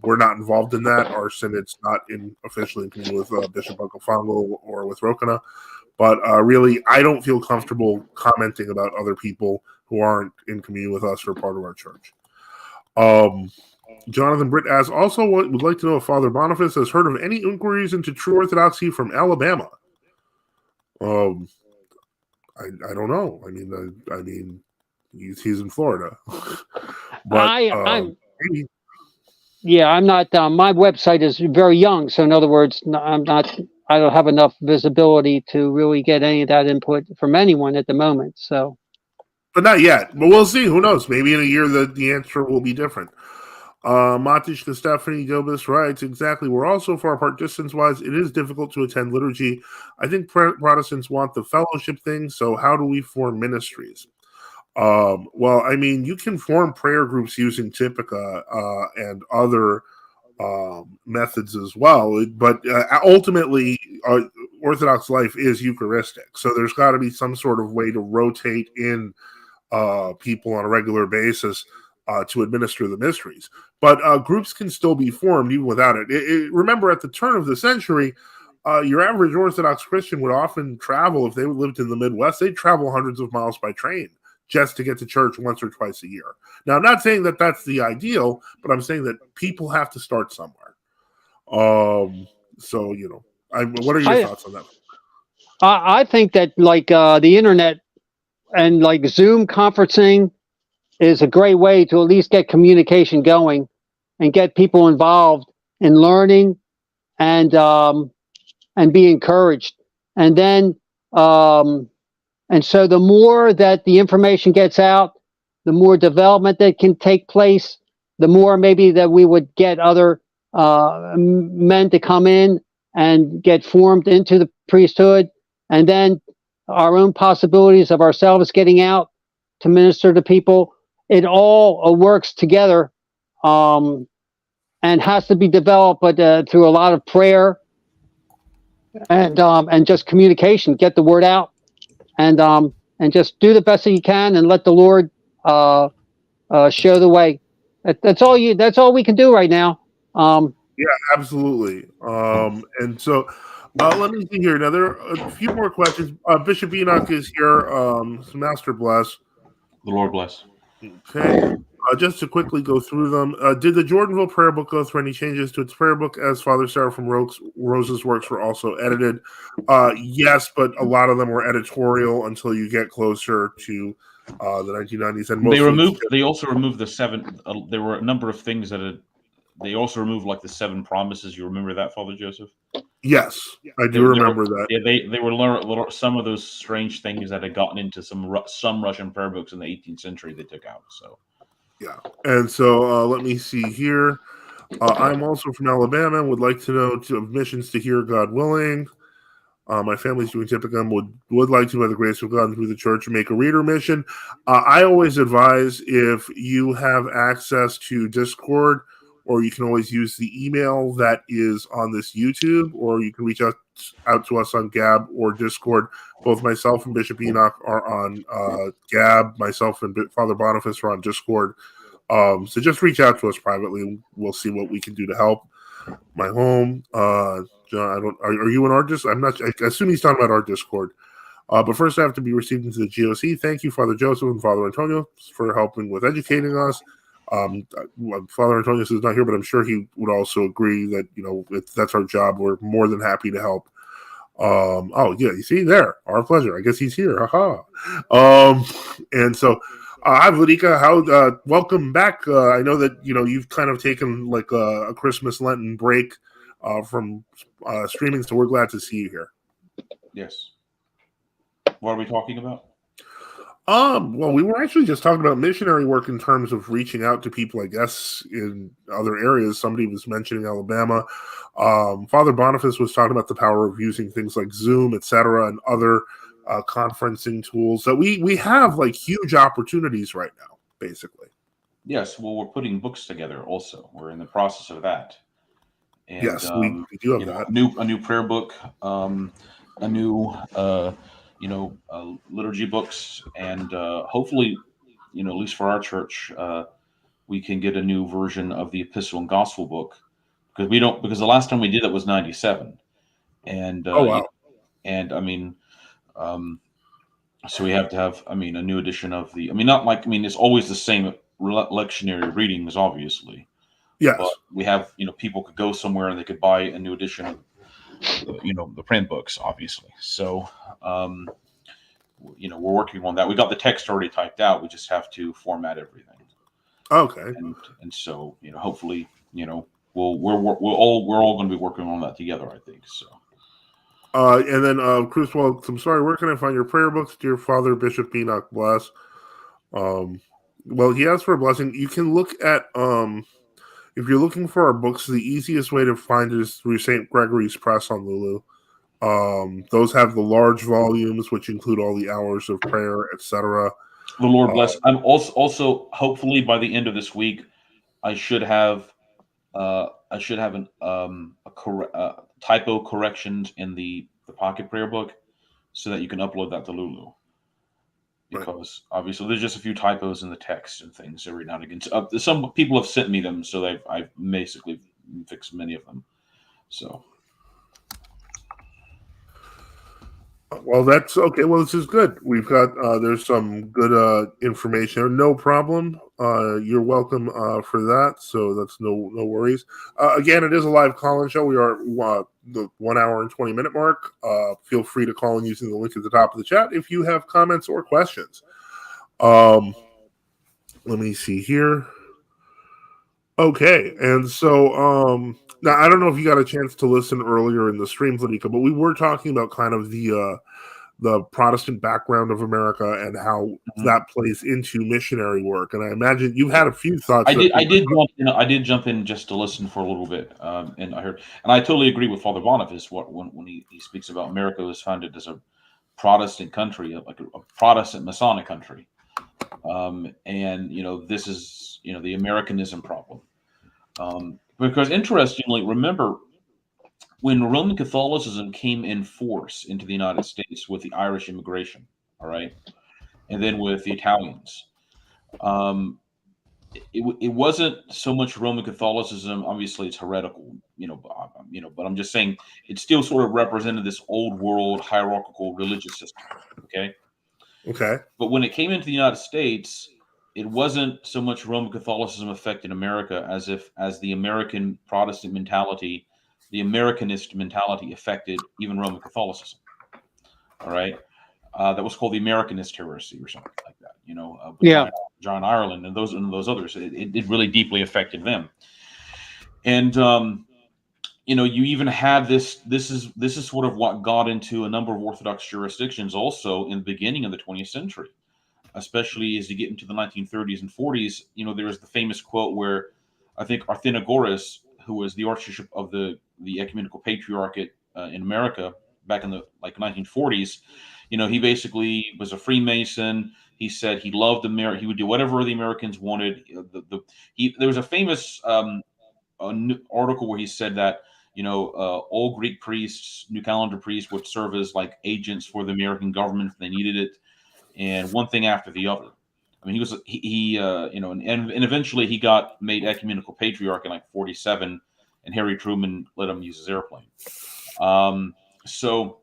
We're not involved in that. Our synod's not officially in communion with Bishop Agafungal or with Rokana. But really, I don't feel comfortable commenting about other people who aren't in communion with us or part of our church. Jonathan Britt asks, also would like to know if Father Boniface has heard of any inquiries into true Orthodoxy from Alabama. I don't know. I mean, he's in Florida. But I'm not. My website is very young, so in other words, I'm not. I don't have enough visibility to really get any of that input from anyone at the moment. So, but not yet. But we'll see. Who knows? Maybe in a year the answer will be different. Matishka Stephanie Gilbis writes, exactly. We're all so far apart distance-wise. It is difficult to attend liturgy. I think Protestants want the fellowship thing. So how do we form ministries? Well, I mean, you can form prayer groups using Typica and other methods as well. But ultimately, Orthodox life is Eucharistic. So there's got to be some sort of way to rotate in people on a regular basis to administer the mysteries. But groups can still be formed even without it. Remember, at the turn of the century, your average Orthodox Christian would often travel, if they lived in the Midwest, they'd travel hundreds of miles by train just to get to church once or twice a year. Now, I'm not saying that that's the ideal, but I'm saying that people have to start somewhere. So, what are your thoughts on that? I think that the internet and like Zoom conferencing is a great way to at least get communication going and get people involved in learning and be encouraged. And then, and so the more that the information gets out, the more development that can take place, the more maybe that we would get other men to come in and get formed into the priesthood, and then our own possibilities of ourselves getting out to minister to people. It all works together and has to be developed, but through a lot of prayer and just communication. Get the word out and just do the best that you can and let the Lord show the way. That's all we can do right now. Yeah, absolutely. And so let me see here. Now there are a few more questions. Bishop Enoch is here. Master bless. The Lord bless. Okay. Just to quickly go through them. Did the Jordanville prayer book go through any changes to its prayer book as Father Seraphim Rose's works were also edited? Yes, but a lot of them were editorial until you get closer to the 1990s. And they also removed the seven. There were a number of things that they also removed, like the 7 promises. You remember that, Father Joseph? Yes, I do remember that. Yeah, they were some of those strange things that had gotten into some Russian prayer books in the 18th century. They took out. So yeah, and so let me see here. I'm also from Alabama. Would like to know of missions to hear, God willing. My family's doing Typicum. Would like to, by the grace of God and through the church, make a reader mission. I always advise, if you have access to Discord, or you can always use the email that is on this YouTube, or you can reach out to us on Gab or Discord. Both myself and Bishop Enoch are on Gab. Myself and Father Boniface are on Discord. So just reach out to us privately. We'll see what we can do to help. My home, John, I don't. Are you in our Discord? I'm not. I assume he's talking about our Discord. But first, I have to be received into the GOC. Thank you, Father Joseph and Father Antonio, for helping with educating us. Father Antonio is not here, but I'm sure he would also agree that if that's our job, we're more than happy to help. Oh yeah, you see there, our pleasure. I guess he's here. Haha. And so. Hi, Vladika. How? Welcome back. I know that you've kind of taken like a Christmas Lenten break from streaming, so we're glad to see you here. Yes. What are we talking about? Well, we were actually just talking about missionary work in terms of reaching out to people, I guess, in other areas. Somebody was mentioning Alabama. Father Boniface was talking about the power of using things like Zoom, etc., and other conferencing tools. So we have like huge opportunities right now, basically. Yes. Well, we're putting books together. Also, we're in the process of that. And, yes, we do have that. A new prayer book, a new liturgy books, and hopefully, at least for our church, we can get a new version of the Epistle and Gospel book because the last time we did it was 97, and oh wow, and I mean. So we have to have, a new edition of it's always the same lectionary readings, obviously. Yes. But we have, people could go somewhere and they could buy a new edition of, the print books, obviously. So, we're working on that. We got the text already typed out. We just have to format everything. Okay. And so, hopefully, we're all going to be working on that together, I think. So. And then, Chris, well, I'm sorry, where can I find your prayer books? Dear Father Bishop Enoch Bless. Well, he asked for a blessing. You can look at, if you're looking for our books, the easiest way to find it is through St. Gregory's Press on Lulu. Those have the large volumes, which include all the hours of prayer, etc. The Lord bless. I'm also hopefully by the end of this week, I should have typo corrections in the pocket prayer book, so that you can upload that to Lulu. Because obviously there's just a few typos in the text and things every now and again. Some people have sent me them, so I've basically fixed many of them. So. Well, that's okay. Well, this is good. We've got there's some good information. No problem. You're welcome for that. So that's no worries. Again, it is a live call-in show. We are the 1 hour and 20-minute mark. Feel free to call in using the link at the top of the chat if you have comments or questions. Let me see here. Okay, and so now I don't know if you got a chance to listen earlier in the stream, Vladika, but we were talking about kind of the Protestant background of America and how that plays into missionary work. And I imagine you had a few thoughts. I did jump in just to listen for a little bit, and I heard, and I totally agree with Father Boniface when he speaks about America was founded as a Protestant country, like a Protestant Masonic country, and this is the Americanism problem. Because interestingly, remember when Roman Catholicism came in force into the United States with the Irish immigration, all right, and then with the Italians, it wasn't so much Roman Catholicism. Obviously, it's heretical, but I'm just saying it still sort of represented this old world hierarchical religious system. Okay. But when it came into the United States, it wasn't so much Roman Catholicism affected America as the American Protestant mentality, the Americanist mentality affected even Roman Catholicism. All right. That was called the Americanist heresy or something like that, John Ireland and those others. It really deeply affected them. And, you even had this is sort of what got into a number of Orthodox jurisdictions also in the beginning of the 20th century. Especially as you get into the 1930s and 40s, there's the famous quote where I think Athenagoras, who was the Archbishop of the Ecumenical Patriarchate in America back in the 1940s, he basically was a Freemason. He said he loved America. He would do whatever the Americans wanted. There was a famous article where he said that all Greek priests, New Calendar priests, would serve as like agents for the American government if they needed it. And one thing after the other. mean, and eventually he got made ecumenical patriarch in like 47, and Harry Truman let him use his airplane. So,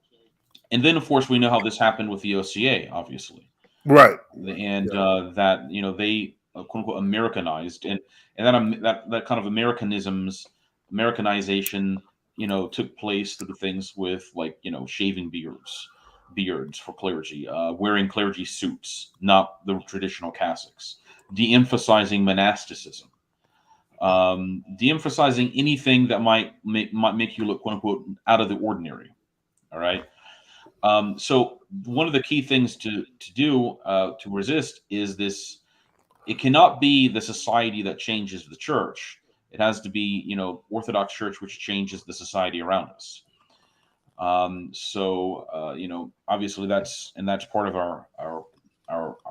and then of course we know how this happened with the OCA, obviously, Right. and that they quote unquote Americanized, and that kind of Americanization, took place through things with like shaving beards for clergy, wearing clergy suits, not the traditional cassocks, de-emphasizing monasticism, de-emphasizing anything that might make you look quote unquote out of the ordinary. All right. So one of the key things to do to resist is this. It cannot be the society that changes the church. It has to be, Orthodox Church, which changes the society around us. Obviously that's part of our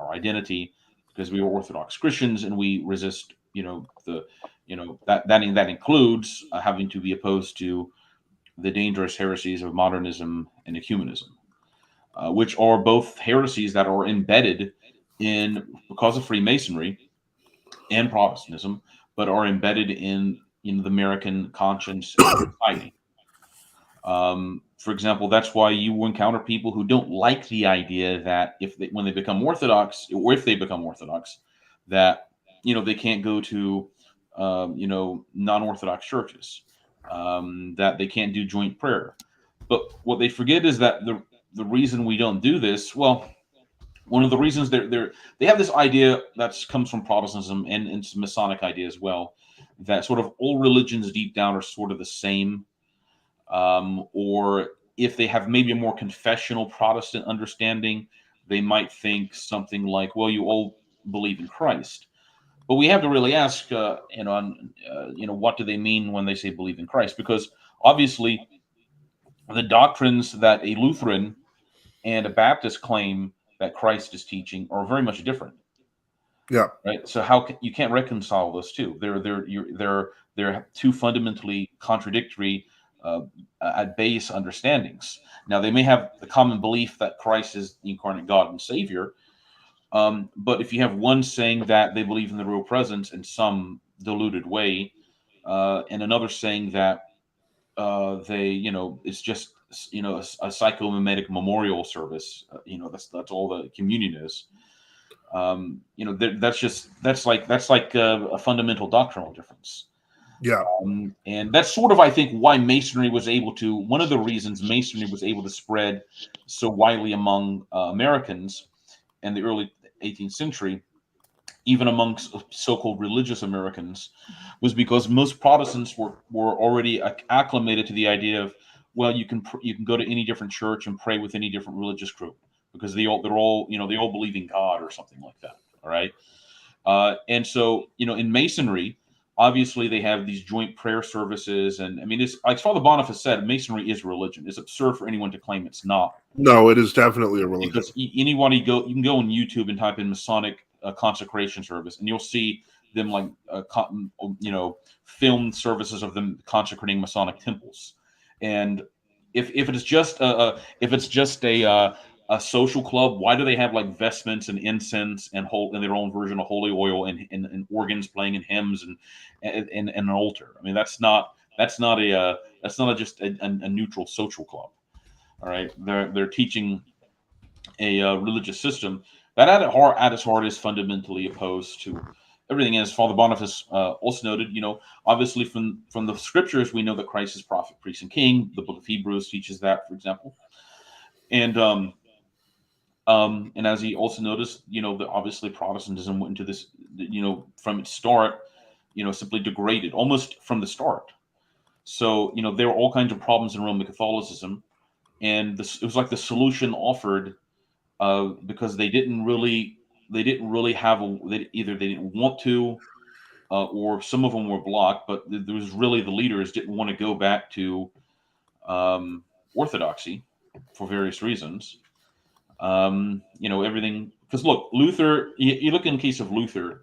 identity, because we are Orthodox Christians and we resist, that includes having to be opposed to the dangerous heresies of modernism and ecumenism, which are both heresies that are embedded because of Freemasonry and Protestantism, but are embedded in the American conscience and society. For example, that's why you will encounter people who don't like the idea that when they become Orthodox, or if they become Orthodox, that they can't go to non-Orthodox churches, that they can't do joint prayer. But what they forget is that the reason we don't do this, well, one of the reasons they have this idea that comes from Protestantism and it's a Masonic idea as well, that sort of all religions deep down are sort of the same, or if they have maybe a more confessional Protestant understanding, they might think something like, well, you all believe in Christ. But we have to really ask, what do they mean when they say believe in Christ? Because obviously the doctrines that a Lutheran and a Baptist claim that Christ is teaching are very much different. Yeah. Right. So you can't reconcile those two. They're two fundamentally contradictory at base understandings. Now they may have the common belief that Christ is the incarnate God and Savior, but if you have one saying that they believe in the real presence in some diluted way, and another saying that it's just a psychomimetic memorial service, that's all the communion is. That's like a fundamental doctrinal difference. Yeah. And that's sort of, I think, why Masonry was able to, one of the reasons Masonry was able to spread so widely among Americans in the early 18th century, even amongst so-called religious Americans, was because most Protestants were already acclimated to the idea of, well, you can go to any different church and pray with any different religious group, because they all believe in God or something like that. All right. And so, in Masonry, obviously they have these joint prayer services. And I mean, it's like Father Boniface said, Masonry is religion. It's absurd for anyone to claim it's not. No, it is definitely a religion. Because you can go on YouTube and type in Masonic consecration service, and you'll see them like, filmed services of them consecrating Masonic temples. And if it's just a social club, why do they have like vestments and incense and their own version of holy oil and organs playing and hymns and an altar? I mean, that's not just a neutral social club. All right, they're teaching a religious system that at its heart is fundamentally opposed to everything. As Father Boniface also noted, obviously from the scriptures, we know that Christ is prophet, priest, and king. The book of Hebrews teaches that, for example. And as he also noticed, that obviously Protestantism went into this, from its start, simply degraded almost from the start. So, there were all kinds of problems in Roman Catholicism, and it was like the solution offered, because they didn't really have either they didn't want to, or some of them were blocked, but there was really the leaders didn't want to go back to Orthodoxy for various reasons. Everything, because look, Luther, you look in the case of Luther,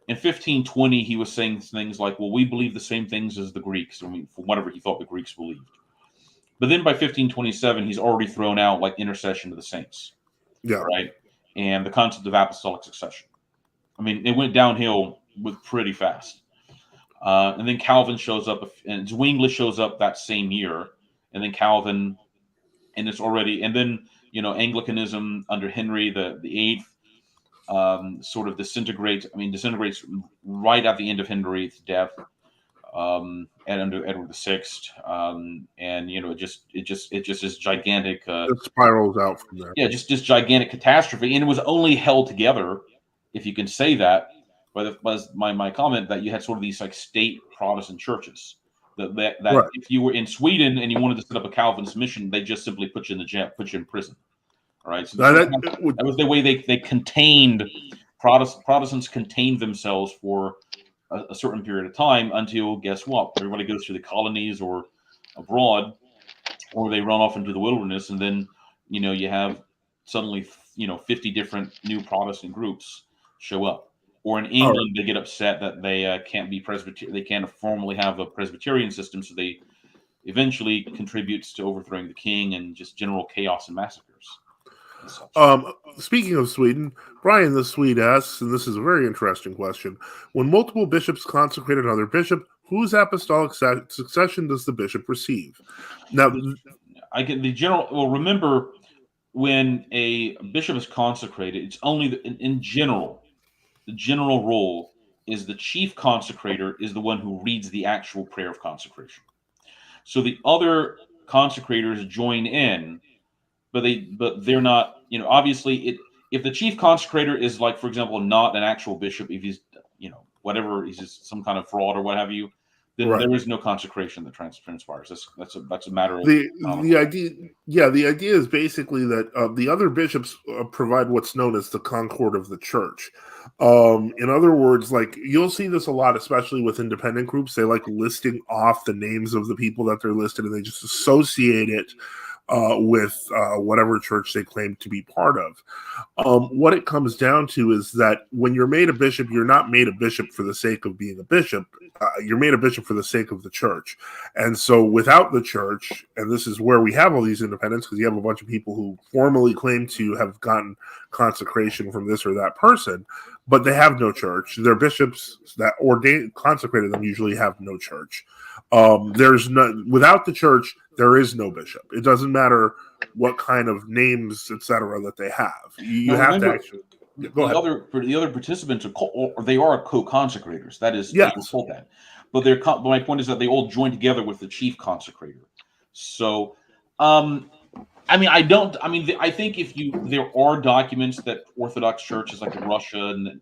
in 1520, he was saying things like, well, we believe the same things as the Greeks. I mean, for whatever he thought the Greeks believed. But then by 1527, he's already thrown out like intercession to the saints. Yeah. Right. And the concept of apostolic succession. I mean, it went downhill with pretty fast. And then Calvin shows up, and Zwingli shows up that same year, and then Calvin, and it's already, and then Anglicanism under Henry the Eighth sort of disintegrates. I mean, disintegrates right at the end of Henry's death, and under Edward VI, and it just is gigantic. It spirals out from there. Yeah, just gigantic catastrophe, and it was only held together, if you can say that, by my comment that you had sort of these like state Protestant churches that Right. if you were in Sweden and you wanted to set up a Calvinist mission, they just simply put you in the jail, put you in prison. All right, so that was the way they contained Protestants contained themselves for a certain period of time until, guess what? Everybody goes to the colonies or abroad, or they run off into the wilderness, and then you have suddenly 50 different new Protestant groups show up. Or in England, they get upset that they can't be Presbyterian. They can't formally have a Presbyterian system, so they eventually contributes to overthrowing the king and just general chaos and massacres. Speaking of Sweden, Brian the Swede asks, and this is a very interesting question: when multiple bishops consecrate another bishop, whose apostolic succession does the bishop receive? Now, I get the general. Well, remember, when a bishop is consecrated, it's only in general. The general rule is the chief consecrator is the one who reads the actual prayer of consecration. So the other consecrators join in, but they're not. Obviously, if the chief consecrator is, like, for example, not an actual bishop, if he's whatever, he's just some kind of fraud or what have you, then there is no consecration that transpires. That's a matter of the idea. Yeah, the idea is basically that the other bishops provide what's known as the concord of the church. In other words, like, you'll see this a lot, especially with independent groups. They like listing off the names of the people that they're listed, and they just associate it with whatever church they claim to be part of. What it comes down to is that when you're made a bishop, you're not made a bishop for the sake of being a bishop. You're made a bishop for the sake of the church. And so without the church, and this is where we have all these independents, because you have a bunch of people who formally claim to have gotten consecration from this or that person, but they have no church. Their bishops that consecrated them usually have no church. Without the church, there is no bishop. It doesn't matter what kind of names, etc., that they have. You have to actually go ahead. The other participants they are co-consecrators. That is, yes. They told that. But my point is that they all join together with the chief consecrator. So, I think there are documents that Orthodox churches like in Russia and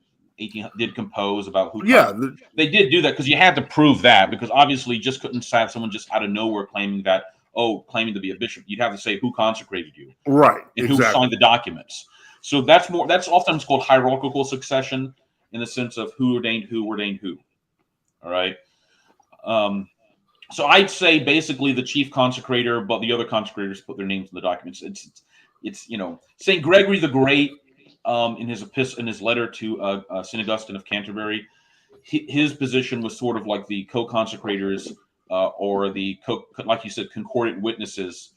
did compose about who. Yeah, they did do that because you had to prove that, because obviously you just couldn't have someone just out of nowhere claiming to be a bishop. You'd have to say who consecrated you, right, and who signed the documents. So that's often called hierarchical succession, in the sense of who ordained who. All right. So I'd say basically the chief consecrator, but the other consecrators put their names in the documents. It's Saint Gregory the Great, in his letter to St. Augustine of Canterbury, his position was sort of like the co-consecrators, or like you said, concordant witnesses.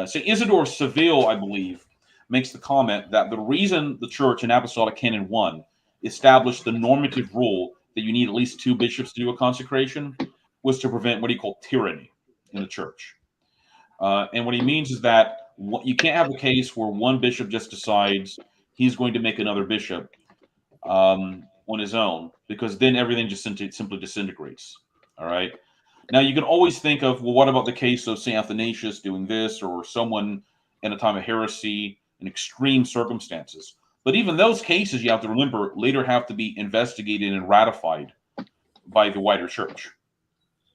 St. Isidore of Seville, I believe, makes the comment that the reason the Church in Apostolic Canon 1 established the normative rule that you need at least 2 bishops to do a consecration was to prevent what he called tyranny in the Church. And what he means is that you can't have a case where one bishop just decides he's going to make another bishop on his own, because then everything just simply disintegrates. All right. Now, you can always think of, well, what about the case of St. Athanasius doing this, or someone in a time of heresy in extreme circumstances? But even those cases, you have to remember, later have to be investigated and ratified by the wider church.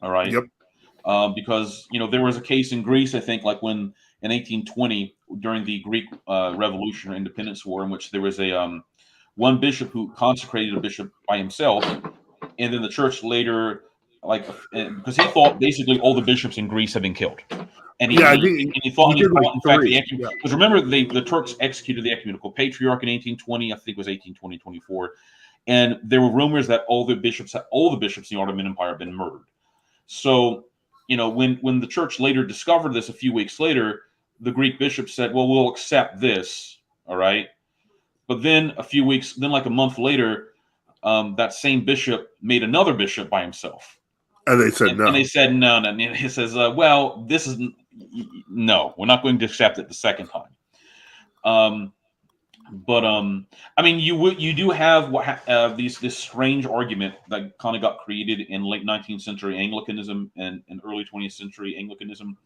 All right. Yep. Because, there was a case in Greece, I think, like when in 1820, during the Greek Revolution or Independence War, in which there was a one bishop who consecrated a bishop by himself, and then the church later, because he thought basically all the bishops in Greece had been killed. And he thought, in fact, because remember, the Turks executed the ecumenical patriarch in 1820. I think it was 1824, and there were rumors that all the bishops in the Ottoman Empire had been murdered. So, when the church later discovered this a few weeks later, the Greek bishop said, well, we'll accept this. All right. But then like a month later, that same bishop made another bishop by himself. And they said no. And they said no. And he says, well, this is no, we're not going to accept it the second time. But I mean, you do have this strange argument that kind of got created in late 19th century Anglicanism and early 20th century Anglicanism,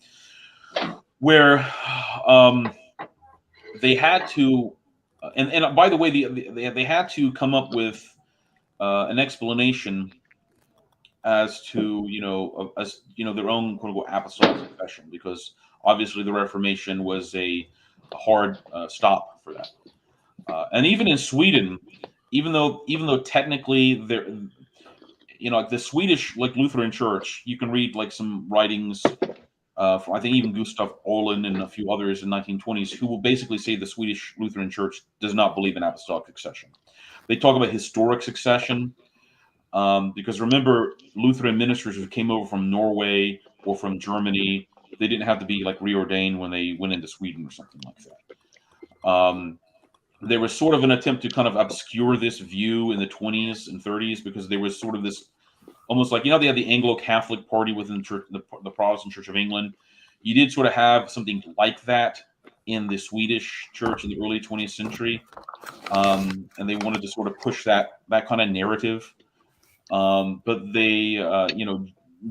where they had to, and by the way, they had to come up with an explanation as to their own quote unquote apostolic confession, because obviously the Reformation was a hard stop for that. And even in Sweden, even though technically there, like the Swedish Lutheran Church, you can read some writings from I think even Gustav Orlin and a few others in 1920s who will basically say the Swedish Lutheran Church does not believe in apostolic succession. They talk about historic succession because remember, Lutheran ministers who came over from Norway or from Germany, they didn't have to be reordained when they went into Sweden or something like that. There was sort of an attempt to kind of obscure this view in the 20s and 30s because there was sort of this almost they had the Anglo-Catholic party within the church, the Protestant Church of England. You did sort of have something like that in the Swedish church in the early 20th century. And they wanted to sort of push that kind of narrative. But they,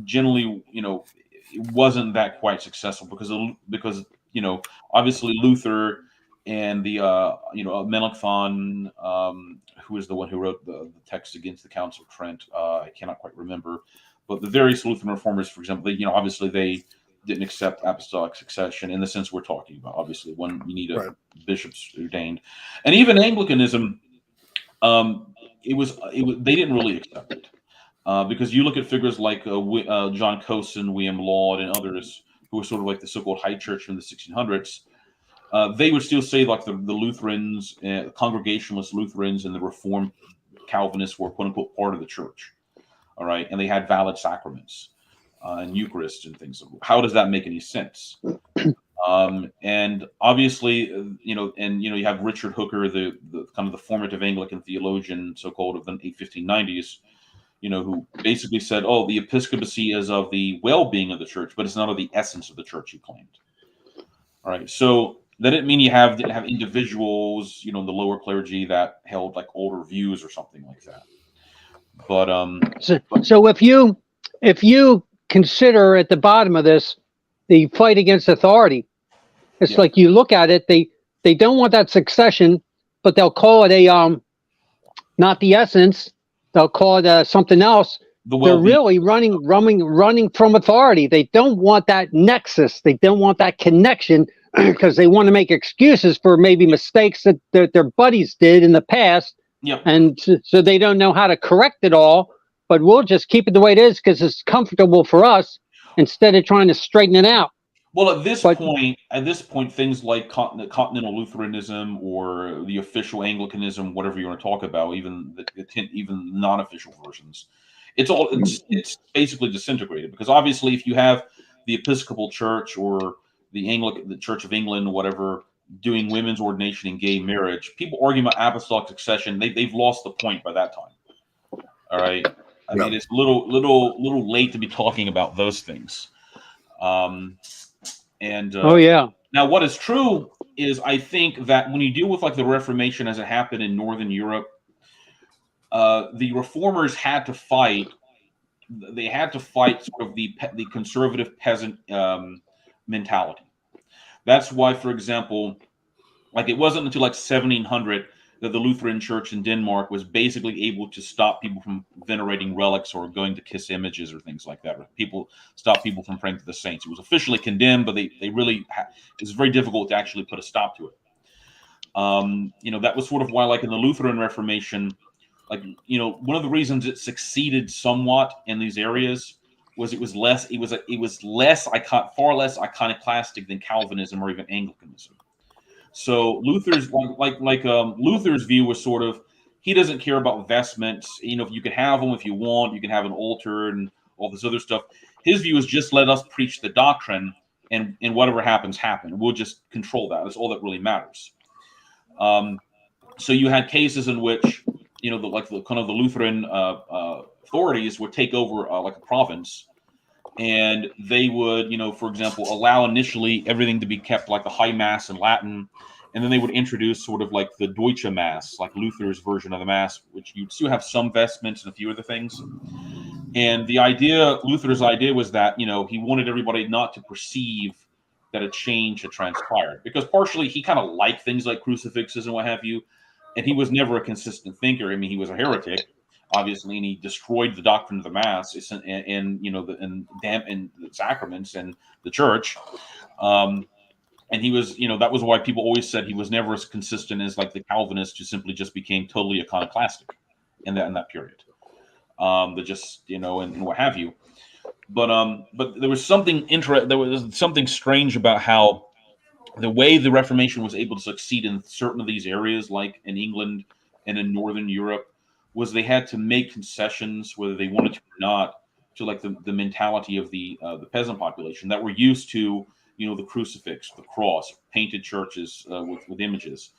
generally, it wasn't that quite successful because obviously Luther and the Melanchthon, who is the one who wrote the text against the Council of Trent, I cannot quite remember, but the various Lutheran reformers, for example, obviously they didn't accept apostolic succession in the sense we're talking about. Obviously, when you need a bishop's ordained, and even Anglicanism, they didn't really accept it because you look at figures like John Cosin, William Laud, and others who were sort of the so-called High Church from the 1600s. They would still say the Lutherans, Congregationalist Lutherans, and the Reformed Calvinists were quote unquote part of the church. All right, and they had valid sacraments and Eucharist and things. How does that make any sense? And obviously, you have Richard Hooker, the kind of the formative Anglican theologian, so-called of the 1590s, who basically said, "Oh, the episcopacy is of the well-being of the church, but it's not of the essence of the church." He claimed. All right, so that didn't mean you didn't have individuals, in the lower clergy that held older views or something like that. But so if you consider at the bottom of this the fight against authority, it's like you look at it, they don't want that succession, but they'll call it not the essence, they'll call it something else. They're really running from authority. They don't want that nexus. They don't want that connection because they want to make excuses for maybe mistakes that their buddies did in the past. Yep. And so they don't know how to correct it all, but we'll just keep it the way it is because it's comfortable for us instead of trying to straighten it out. Well, at this point, things like continental Lutheranism or the official Anglicanism, whatever you want to talk about, even even non-official versions, it's basically disintegrated because obviously, if you have the Episcopal Church or the Church of England, whatever, doing women's ordination and gay marriage, people argue about apostolic succession. They've lost the point by that time. All right, I mean it's a little late to be talking about those things. Now, what is true is I think that when you deal with the Reformation as it happened in Northern Europe, the reformers had to fight. They had to fight sort of the conservative peasant mentality. That's why, for example, it wasn't until 1700 that the Lutheran Church in Denmark was basically able to stop people from venerating relics or going to kiss images or things like that. Or stop people from praying to the saints. It was officially condemned, but they really it's very difficult to actually put a stop to it. That was sort of why, in the Lutheran Reformation, one of the reasons it succeeded somewhat in these areas was it was far less iconoclastic than Calvinism or even Anglicanism. So Luther's Luther's view was sort of, he doesn't care about vestments. If you can have them if you want, you can have an altar and all this other stuff. His view is just let us preach the doctrine and whatever happens, happen. We'll just control that. That's all that really matters. So you had cases in which you know, the kind of the Lutheran authorities would take over like a province, and they would, you know, for example, allow initially everything to be kept like the High Mass in Latin, and then they would introduce sort of like the Deutsche Mass, like Luther's version of the Mass, which you'd still have some vestments and a few other things. And the idea, Luther's idea, was that, you know, he wanted everybody not to perceive that a change had transpired, because partially he kind of liked things like crucifixes and what have you, and he was never a consistent thinker. I mean, he was a heretic, obviously, and he destroyed the doctrine of the Mass and you know, and the sacraments and the church. And he was, you know, that was why people always said he was never as consistent as like the Calvinists, who simply just became totally iconoclastic in that period. That just, you know, and what have you. But there was something there was something strange about how the way the Reformation was able to succeed in certain of these areas, like in England and in Northern Europe, was they had to make concessions, whether they wanted to or not, to like the mentality of the peasant population that were used to, you know, the crucifix, the cross, painted churches with images,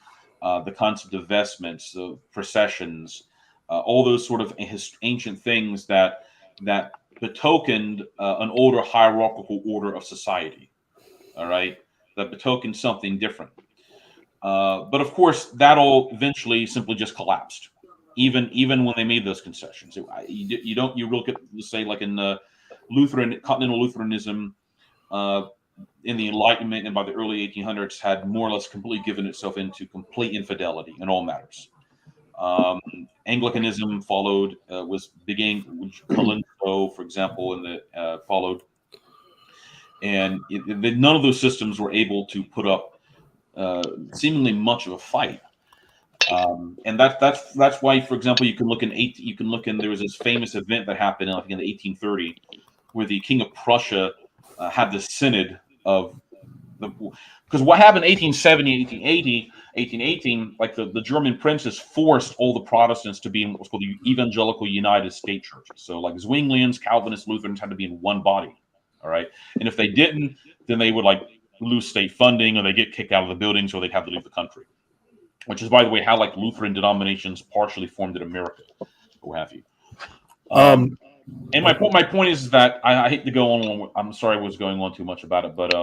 the concept of vestments, the processions, all those sort of ancient things that betokened an older hierarchical order of society. All right, that betokened something different. But of course, that all eventually simply just collapsed. Even when they made those concessions, you look at, say, like in continental Lutheranism. In the Enlightenment and by the early 1800s, had more or less completely given itself into complete infidelity in all matters. Anglicanism followed, was beginning, Colenso, for example, and followed, and none of those systems were able to put up seemingly much of a fight. And that's why, for example, you can look in there was this famous event that happened, I think, in 1830, where the King of Prussia had the synod of because what happened in 1870, 1880, 1818, like the German princes forced all the Protestants to be in what's called the Evangelical United State Churches. So like Zwinglians, Calvinists, Lutherans had to be in one body. All right. And if they didn't, then they would like lose state funding, or they get kicked out of the buildings, or they'd have to leave the country. Which is, by the way, how like Lutheran denominations partially formed in America, or what have you. And my point is that I hate to go on. I'm sorry I was going on too much about it, but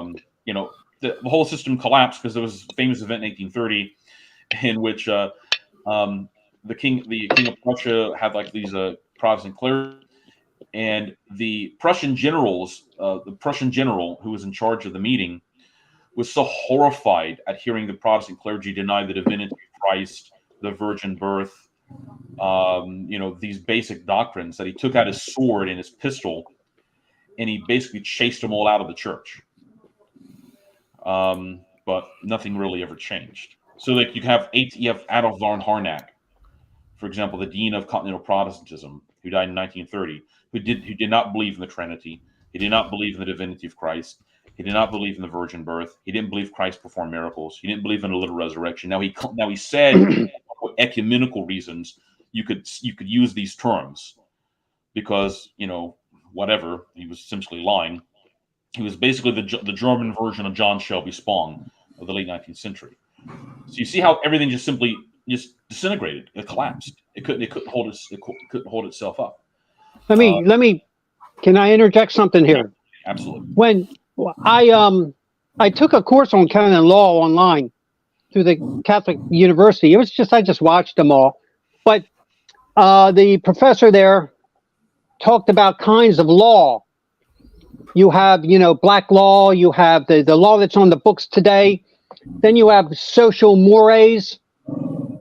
you know, the whole system collapsed because there was a famous event in 1830 in which the king of Prussia had like these Protestant clergy, and the Prussian general who was in charge of the meeting was so horrified at hearing the Protestant clergy deny the divinity of Christ, the virgin birth, you know, these basic doctrines, that he took out his sword and his pistol, and he basically chased them all out of the church. But nothing really ever changed. So like you have Adolf von Harnack, for example, the dean of continental Protestantism, who died in 1930, who did not believe in the Trinity. He did not believe in the divinity of Christ. He did not believe in the virgin birth. He didn't believe Christ performed miracles. He didn't believe in a literal resurrection. Now he said for ecumenical reasons you could use these terms because, you know, whatever, he was essentially lying. He was basically the German version of John Shelby Spong of the late 19th century. So you see how everything just simply disintegrated. It collapsed. It couldn't hold itself up. Let me. Can I interject something here? Absolutely. When I took a course on canon law online through the Catholic University. It was just I just watched them all, but the professor there talked about kinds of law. You have, you know, black law. You have the law that's on the books today. Then you have social mores,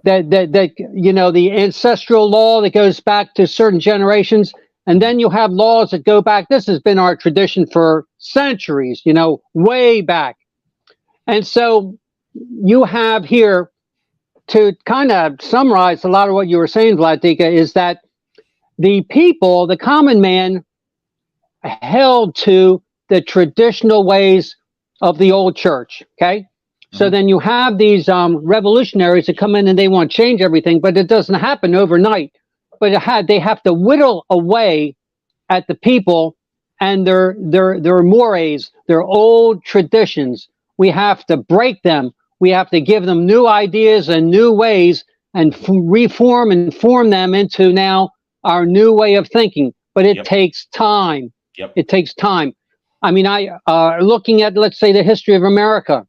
that you know, the ancestral law that goes back to certain generations. And then you have laws that go back. This has been our tradition for centuries, you know, way back. And so you have here, to kind of summarize a lot of what you were saying, Vladika, is that the people, the common man, held to the traditional ways of the old church. Okay. So then you have these revolutionaries that come in and they want to change everything, but it doesn't happen overnight. But they have to whittle away at the people and their mores, their old traditions. We have to break them. We have to give them new ideas and new ways and reform and form them into now our new way of thinking. But it takes time. It takes time. I mean, looking at, let's say, the history of America,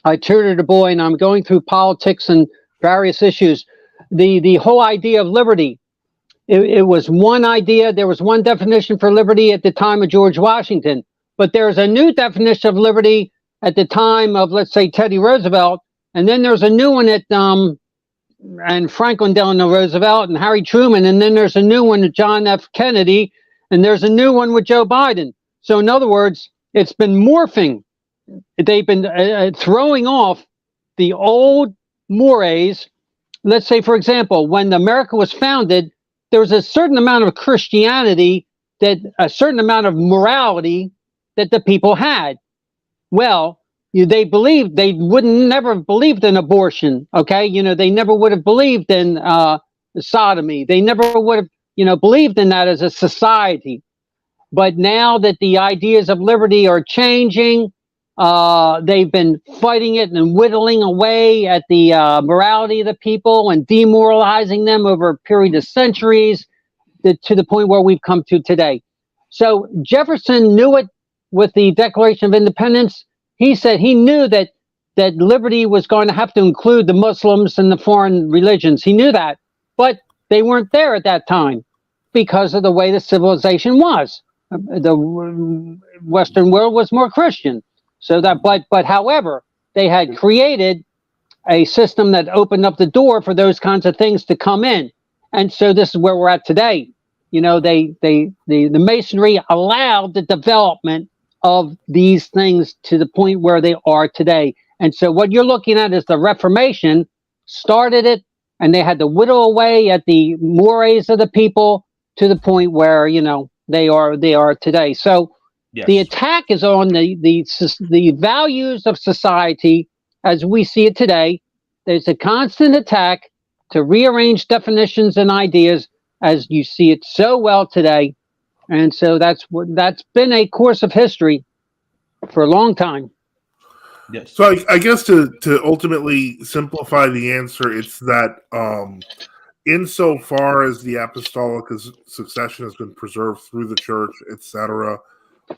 I tutored a boy and I'm going through politics and various issues. The whole idea of liberty, it was one idea. There was one definition for liberty at the time of George Washington, but there's a new definition of liberty at the time of, let's say, Teddy Roosevelt. And then there's a new one at, and Franklin Delano Roosevelt and Harry Truman. And then there's a new one with John F. Kennedy. And there's a new one with Joe Biden. So in other words, it's been morphing. They've been throwing off the old mores. Let's say, for example, when America was founded, there was a certain amount of Christianity, that a certain amount of morality that the people had. Well, they believed, they never have believed in abortion. Okay. They never would have believed in sodomy. They never would have, believed in that as a society. But now that the ideas of liberty are changing, they've been fighting it and whittling away at the morality of the people and demoralizing them over a period of centuries to the point where we've come to today. So Jefferson knew it with the Declaration of Independence. He said he knew that liberty was going to have to include the Muslims and the foreign religions. He knew that, but they weren't there at that time because of the way the civilization was. The Western world was more Christian. So that, but however, they had created a system that opened up the door for those kinds of things to come in. And so this is where we're at today. The Masonry allowed the development of these things to the point where they are today. And so what you're looking at is the Reformation started it, and they had to whittle away at the mores of the people to the point where, they are today. So the attack is on the values of society as we see it today. There's a constant attack to rearrange definitions and ideas as you see it so well today. And so that's been a course of history for a long time. Yes. So I guess to ultimately simplify the answer, it's that insofar as the apostolic succession has been preserved through the church, etc.,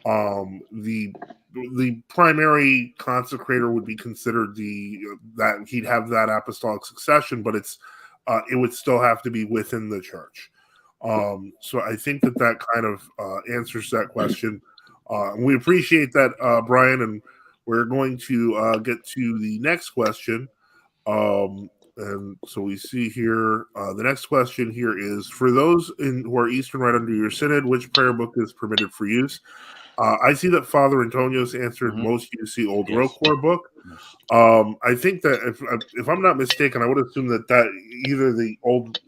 the primary consecrator would be considered that he'd have that apostolic succession, but it would still have to be within the church. So I think that kind of answers that question. We appreciate that, Brian, and we're going to get to the next question. And so we see here, the next question here is, for those who are Eastern Rite under your synod, which prayer book is permitted for use? I see that Father Antonio's answered most UC Old Roquefort book. I think that if I'm not mistaken, I would assume that either the old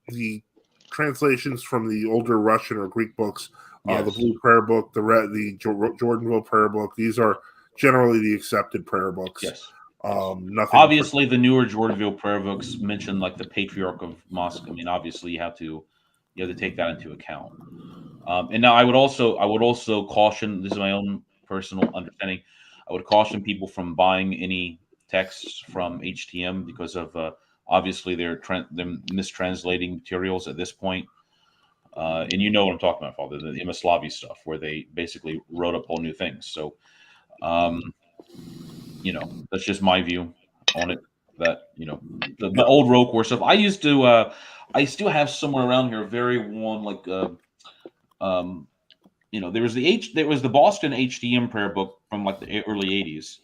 the translations from the older Russian or Greek books, the Blue Prayer Book, the Jordanville Prayer Book, these are generally the accepted prayer books. Yes. Nothing. Obviously, the newer Jordanville prayer books mention like the Patriarch of Moscow. I mean, obviously, you have to take that into account. And now I would also caution. This is my own personal understanding. I would caution people from buying any texts from HTM because of obviously they're mistranslating materials at this point. And you know what I'm talking about, Father, the Imaslavi stuff, where they basically wrote up whole new things. So, that's just my view on it. That the old Roquefort stuff. I used to. I still have somewhere around here a very one like. There was the Boston HTM prayer book from like the early '80s.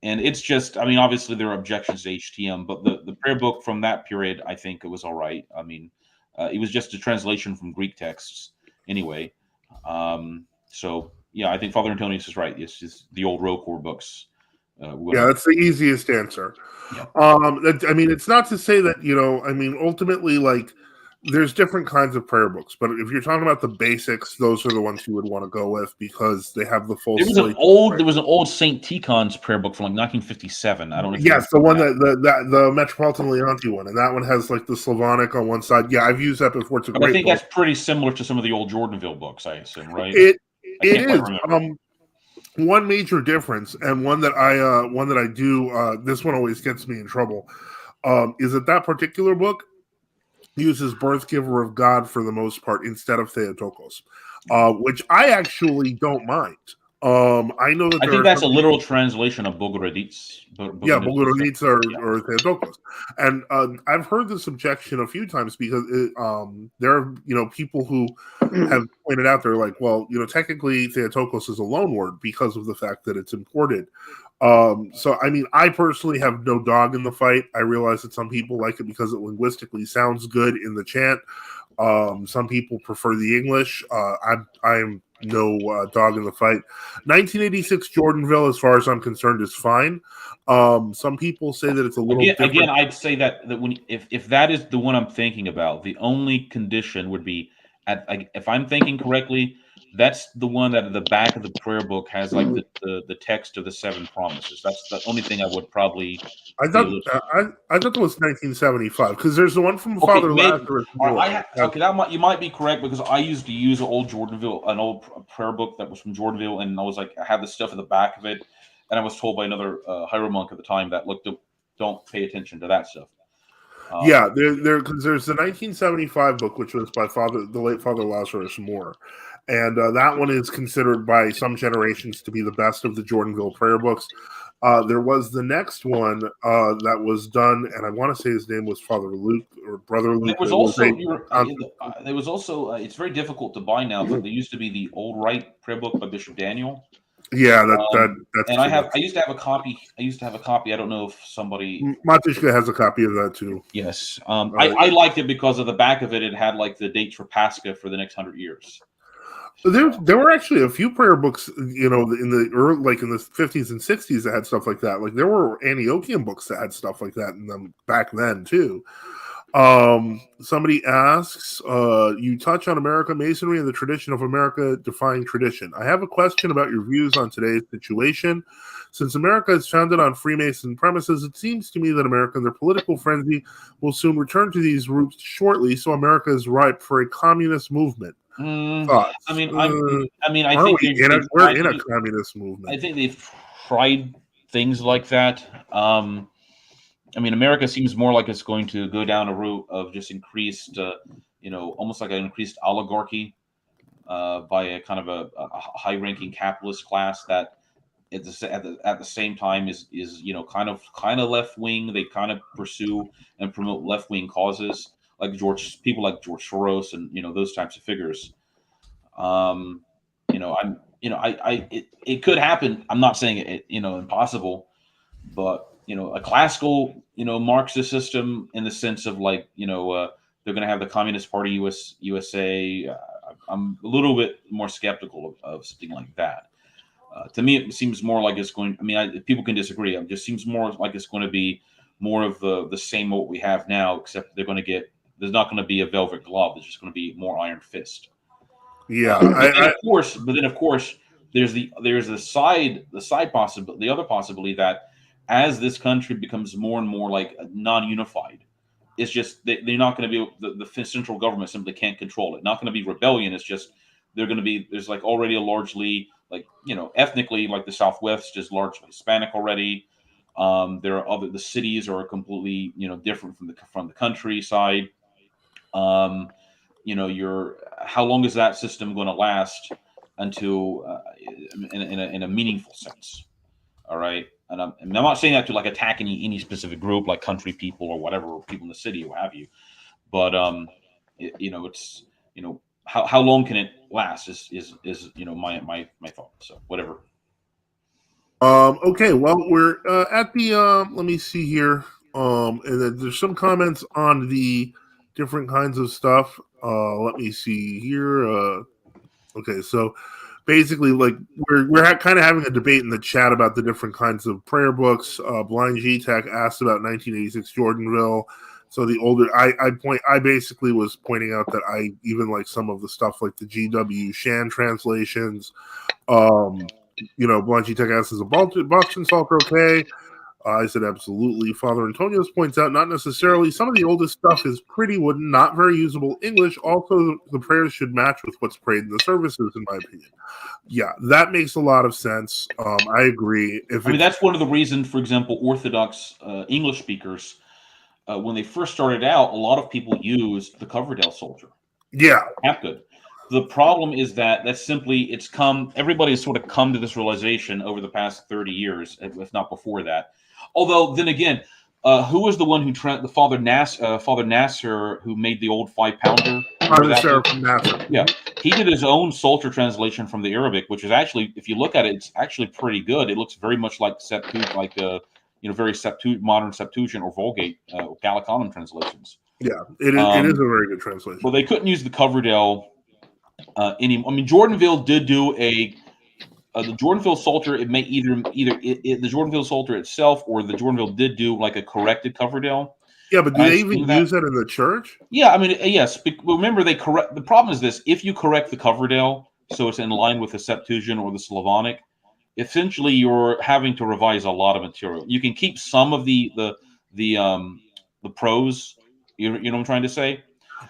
And it's just, I mean, obviously there are objections to HTM, but the prayer book from that period, I think it was all right. I mean, it was just a translation from Greek texts anyway. So, yeah, I think Father Antonius is right. It's just the old Roquefort books. That's the easiest answer. Yeah. I mean, it's not to say that, ultimately, like, there's different kinds of prayer books, but if you're talking about the basics, those are the ones you would want to go with because they have the full. There was an old Saint Tikhon's prayer book from like 1957. I don't know. Yes, the one the Metropolitan Leonti one, and that one has like the Slavonic on one side. Yeah, I've used that before. It's a great. I think book. That's pretty similar to some of the old Jordanville books, I assume, right? It is. One major difference, and one that I do. This one always gets me in trouble. is that particular book uses birth giver of God for the most part instead of Theotokos, which I actually don't mind. I know that I think that's a literal translation of Bogorodice. Yeah, Bogorodice or Theotokos, and I've heard this objection a few times because there are people who have pointed out they're like, well, technically Theotokos is a loanword because of the fact that it's imported. So I mean, I personally have no dog in the fight. I realize that some people like it because it linguistically sounds good in the chant. Some people prefer the English. I'm no dog in the fight. 1986 Jordanville, as far as I'm concerned, is fine. Some people say that it's a little different. Again, I'd say that if that is the one I'm thinking about, the only condition would be, if I'm thinking correctly, that's the one that at the back of the prayer book has like the text of the 7 promises. That's the only thing I would probably. I thought that was 1975 because there's the one from Father Lazarus. You might be correct because I used to use an old prayer book that was from Jordanville, and I had the stuff at the back of it, and I was told by another Hieromonk at the time that don't pay attention to that stuff. Because there's the 1975 book, which was by the late Father Lazarus Moore, and that one is considered by some generations to be the best of the Jordanville prayer books. There was the next one that was done, and I want to say his name was Father Luke or Brother Luke. There was also it's very difficult to buy now, but there used to be the Old Rite prayer book by Bishop Daniel. Yeah, that's. And I used to have a copy. I don't know if somebody. Matishka has a copy of that too. Yes, I liked it because of the back of it. It had like the dates for Pascha for the next 100 years. There were actually a few prayer books, in the early, like in the 50s and 60s, that had stuff like that. Like there were Antiochian books that had stuff like that in them back then too. Somebody asks, you touch on American Masonry and the tradition of America defying tradition. I have a question about your views on today's situation. Since America is founded on Freemason premises, it seems to me that America and their political frenzy will soon return to these roots shortly, so America is ripe for a communist movement. Thoughts? I think we're in a communist movement. I think they've tried things like that. America seems more like it's going to go down a route of just increased, almost like an increased oligarchy by a kind of a high-ranking capitalist class that at the same time is kind of left-wing. They kind of pursue and promote left-wing causes like people like George Soros and those types of figures. It could happen. I'm not saying it impossible, but a classical Marxist system in the sense of like they're going to have the Communist Party USA. I'm a little bit more skeptical of something like that. To me, it seems more like it's going. People can disagree. It just seems more like it's going to be more of the same what we have now, except there's not going to be a velvet glove. There's just going to be more iron fist. Yeah, but then of course, there's the other possibility that as this country becomes more and more like non-unified, it's just they're not going to be the central government simply can't control it. Not going to be rebellion. It's just there's like already a largely like ethnically like the Southwest is largely Hispanic already. There are the cities are completely different from the countryside. How long is that system going to last until in a meaningful sense? All right. And I'm not saying that to like attack any specific group like country people or whatever, or people in the city or what have you. But it's how long can it last is my thought. So whatever. Okay, well we're at the let me see here. And then there's some comments on the different kinds of stuff. Let me see here. Okay, so basically, like we're kind of having a debate in the chat about the different kinds of prayer books. Blind G-Tech asked about 1986 Jordanville. So the older, I basically was pointing out that I even like some of the stuff like the G.W. Shan translations. Blind G-Tech asks, is a Boston Psalter okay? I said absolutely. Father Antonios points out not necessarily. Some of the oldest stuff is pretty wooden, not very usable English. Also, the prayers should match with what's prayed in the services, in my opinion. Yeah, that makes a lot of sense. I agree. That's one of the reasons, for example, Orthodox English speakers when they first started out, a lot of people used the Coverdale Psalter. Yeah. Good. The problem is that simply everybody has sort of come to this realization over the past 30 years, if not before that. Although then again, who was the one who the Father Nasser who made the old 5-pounder? Yeah, he did his own Psalter translation from the Arabic, which is actually, if you look at it, it's actually pretty good. It looks very much like very modern Septuagint or Vulgate, Gallicanum translations. Yeah, it is a very good translation. Well, they couldn't use the Coverdale anymore. I mean, Jordanville did do the Jordanville Psalter. It may either the Jordanville Psalter itself, or the Jordanville did do like a corrected Coverdale. Yeah, but do they even use that in the church? Yeah, I mean, yes. Remember, they correct. The problem is this: if you correct the Coverdale so it's in line with the Septuagint or the Slavonic, essentially you're having to revise a lot of material. You can keep some of the prose. You know what I'm trying to say?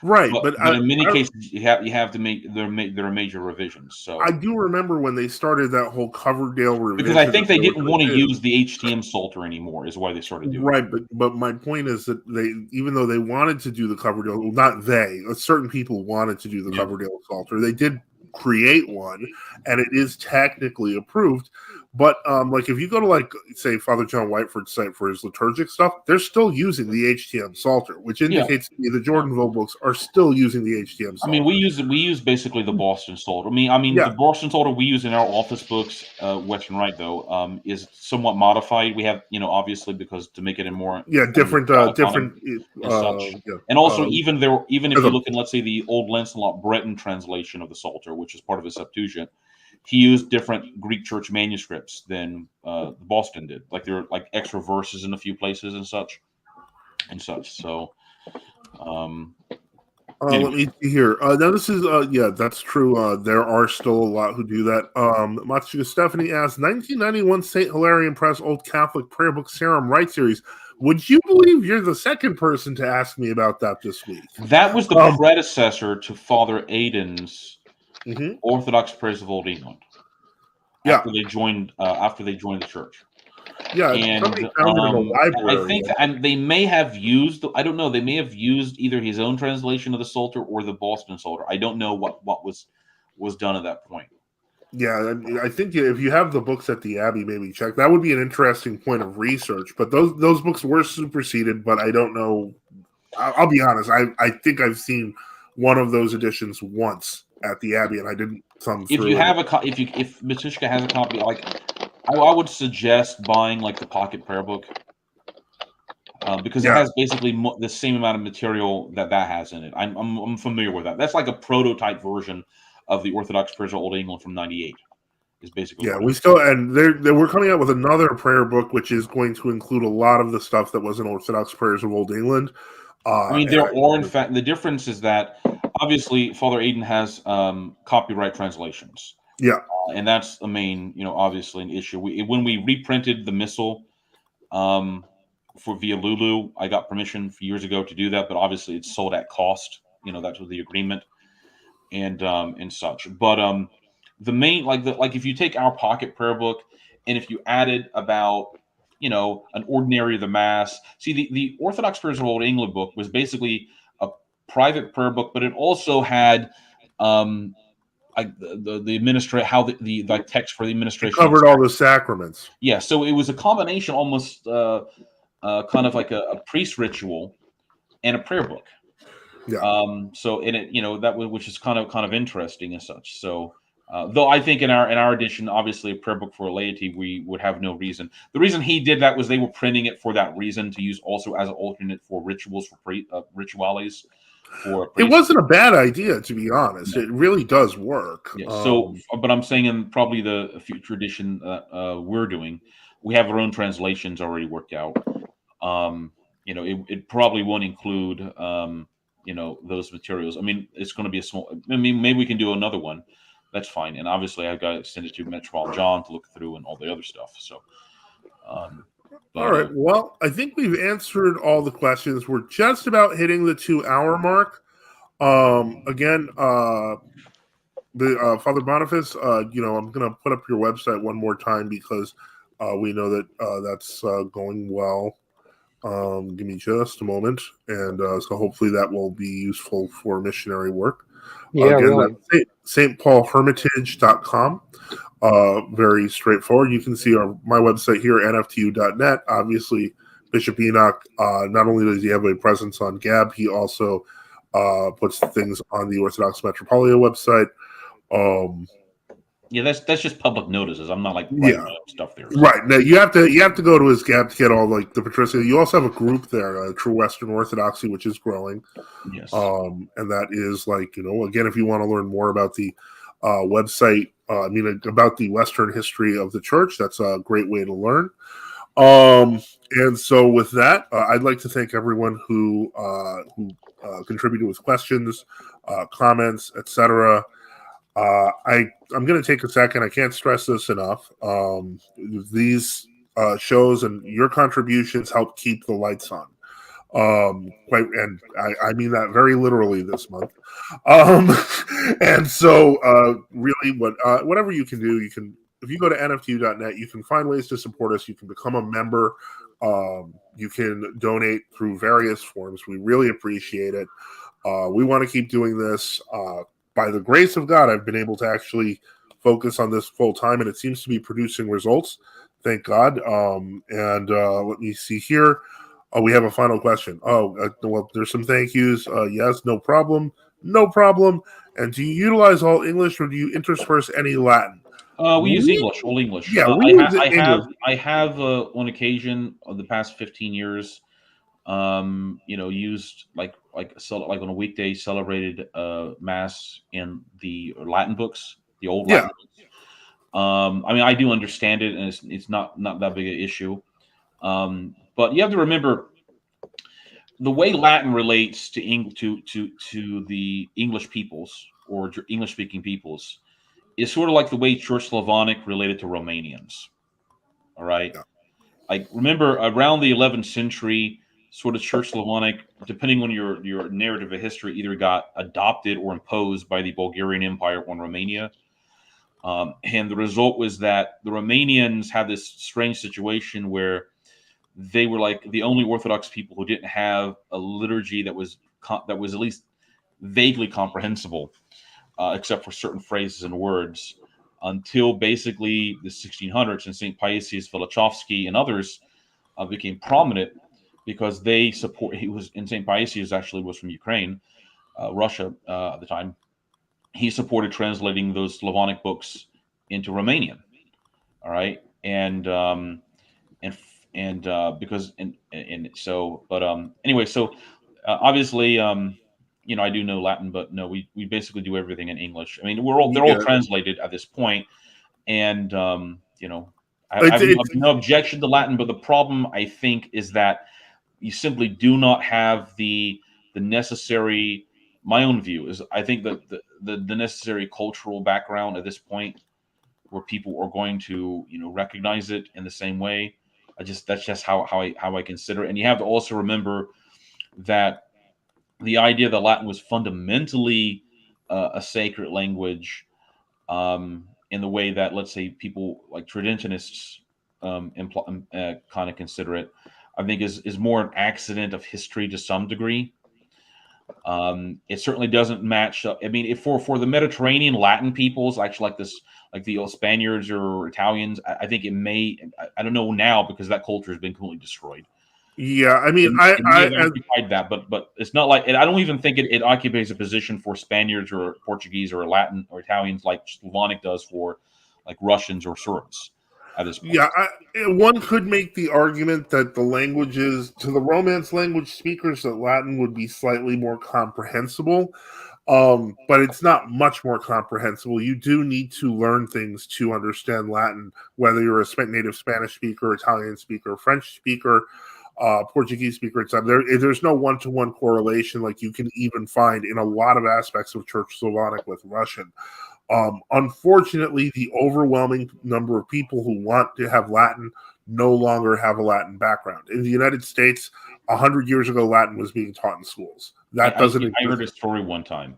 Right, but in many cases you have to make there are major revisions. So I do remember when they started that whole Coverdale revision, because I think they didn't want to use the HTM Psalter anymore, is why they started doing it. Right, but my point is that even though they wanted to do the Coverdale, well, not certain people wanted to do the Coverdale Psalter, they did create one, and it is technically approved. But like if you go to say Father John Whiteford's site for his liturgic stuff, they're still using the HTM Psalter, which indicates to me the Jordanville books are still using the HTM Psalter. I mean, we use basically the Boston Psalter. The Boston Psalter we use in our office books, Western Rite though, is somewhat modified. We have, obviously because to make it in more different and such. And also even if you look in, let's say, the old Lancelot Breton translation of the Psalter, which is part of the Septuagint, he used different Greek church manuscripts than Boston did. Like there were extra verses in a few places and such. So, let me see here. Now this is that's true. There are still a lot who do that. Matsuka Stephanie asks, 1991 St. Hilarion Press Old Catholic Prayer Book Serum Rite Series. Would you believe you're the second person to ask me about that this week? That was the predecessor to Father Aidan's Orthodox Prayers of Old England. After they joined the church. Yeah, and somebody found it in the library. I think and they may have used. I don't know. They may have used either his own translation of the Psalter or the Boston Psalter. I don't know what was done at that point. Yeah, I think if you have the books at the Abbey, maybe check. That would be an interesting point of research. But those books were superseded. But I don't know. I'll be honest. I think I've seen one of those editions once at the Abbey, and I didn't thumb through. If you have if Matushka has a copy, I would suggest buying the Pocket Prayer Book because it has basically the same amount of material that has in it. I'm familiar with that. That's like a prototype version of the Orthodox Prayers of Old England from *98. Is basically we still we're coming out with another prayer book which is going to include a lot of the stuff that was in Orthodox Prayers of Old England. There are in fact the difference is that obviously Father Aidan has copyright translations. Yeah. And that's the main, obviously an issue. When we reprinted the Missal via Lulu, I got permission years ago to do that, but obviously it's sold at cost. That's with the agreement and such. But the main, if you take our Pocket Prayer Book and if you added about, an ordinary of the Mass. See, the Orthodox Prayers of Old England book was basically a private prayer book, but it also had the administration, how the text for the administration covered all the sacraments. Yeah, so it was a combination, almost kind of like a priest ritual and a prayer book. Yeah. So in it, which is kind of interesting and such. So though I think in our edition, obviously a prayer book for laity, we would have no reason. The reason he did that was they were printing it for that reason to use also as an alternate for rituals for rituales. It wasn't a bad idea, to be honest. It really does work. Yeah, but I'm saying in probably the future edition we're doing, we have our own translations already worked out. It probably won't include, those materials. I mean, it's going to be a small. I mean, maybe we can do another one. That's fine. And obviously, I've got to send it to Metropolitan John to look through and all the other stuff. So. All right. Well, I think we've answered all the questions. We're just about hitting the 2-hour mark. Again, Father Boniface, I'm going to put up your website one more time because we know that that's going well. Give me just a moment, and so hopefully that will be useful for missionary work. Yeah, Again, really. that's stpaulhermitage.com. Very straightforward. You can see my website here, nftu.net. Obviously, Bishop Enoch, not only does he have a presence on Gab, he also puts things on the Orthodox Metropolia website. Yeah, that's just public notices. I'm not like Yeah. writing up stuff there. So. Right. Now you have to go to his Gab to get all like the patristic. You also have a group there, True Western Orthodoxy, which is growing. Yes. And that is like, again, if you want to learn more about the website, about the Western history of the church, that's a great way to learn. And so with that, I'd like to thank everyone who contributed with questions, comments, etc. I'm going to take a second. I can't stress this enough. These shows and your contributions help keep the lights on. And I mean that very literally this month. And so really whatever you can do, if you go to nftu.net, you can find ways to support us. You can become a member. You can donate through various forms. We really appreciate it. We want to keep doing this. By the grace of God, I've been able to actually focus on this full time, and it seems to be producing results. Thank God. And let me see here. Oh, we have a final question. Well, there's some thank yous. Yes, no problem. No problem. And do you utilize all English, or do you intersperse any Latin? We use English, all English. Yeah, I have on occasion of the past 15 years, used like on a weekday celebrated mass in the Latin books, the old Latin books. I do understand it, and it's not that big an issue. But you have to remember the way Latin relates to the English peoples or English speaking peoples is sort of like the way Church Slavonic related to Romanians. All right. Yeah. Like, remember around the 11th century, sort of Church Slavonic, depending on your narrative of history, either got adopted or imposed by the Bulgarian Empire on Romania. And the result was that the Romanians had this strange situation where they were like the only Orthodox people who didn't have a liturgy that was at least vaguely comprehensible, except for certain phrases and words, until basically the 1600s, and St. Paisius Filachovsky and others became prominent because they support. St. Paisius actually was from Ukraine, Russia at the time. He supported translating those Slavonic books into Romanian. All right, obviously, I do know Latin, but no, we basically do everything in English. I mean, they're all translated at this point, and I have no objection to Latin, but the problem, I think, is that you simply do not have the necessary. My own view is, I think that the necessary cultural background at this point, where people are going to recognize it in the same way. That's just how I consider it. And you have to also remember that the idea that Latin was fundamentally a sacred language, in the way that, let's say, people like Tridentianists kind of consider it, I think is more an accident of history to some degree. It certainly doesn't match up. I mean, if for the Mediterranean Latin peoples, actually like the Spaniards or Italians, I think it may. I don't know now, because that culture has been completely destroyed. Yeah, I mean, I occupied that, but it's not like I don't even think it occupies a position for Spaniards or Portuguese or Latin or Italians like Slavonic does for like Russians or Serbs at this point. Yeah, one could make the argument that the languages, to the Romance language speakers, that Latin would be slightly more comprehensible, but it's not much more comprehensible. You do need to learn things to understand Latin, whether you're a native Spanish speaker, Italian speaker, French speaker, Portuguese speaker, etc. There's no one-to-one correlation like you can even find in a lot of aspects of Church Slavonic with Russian. Unfortunately, the overwhelming number of people who want to have Latin no longer have a Latin background. In the United States, 100 years ago, Latin was being taught in schools. That doesn't exist. I heard a story one time.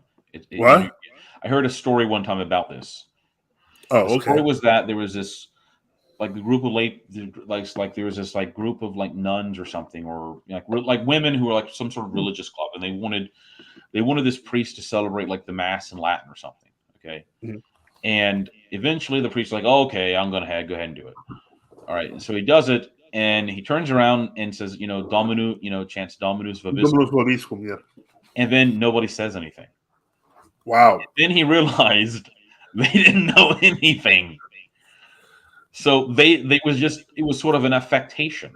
What? I heard a story one time about this. Oh, the story was that there was this like the group of like there was this like group of like nuns or something, or like women who were like some sort of religious club, and they wanted this priest to celebrate like the mass in Latin or something. Okay. Mhm. And eventually the priest's like, oh, okay, I'm going to go ahead and do it. All right. And so he does it, and he turns around and says, Dominu, chants Dominus Vobiscum. Dominus Vobiscum, yeah. And then nobody says anything. Wow. Then he realized they didn't know anything. So it was sort of an affectation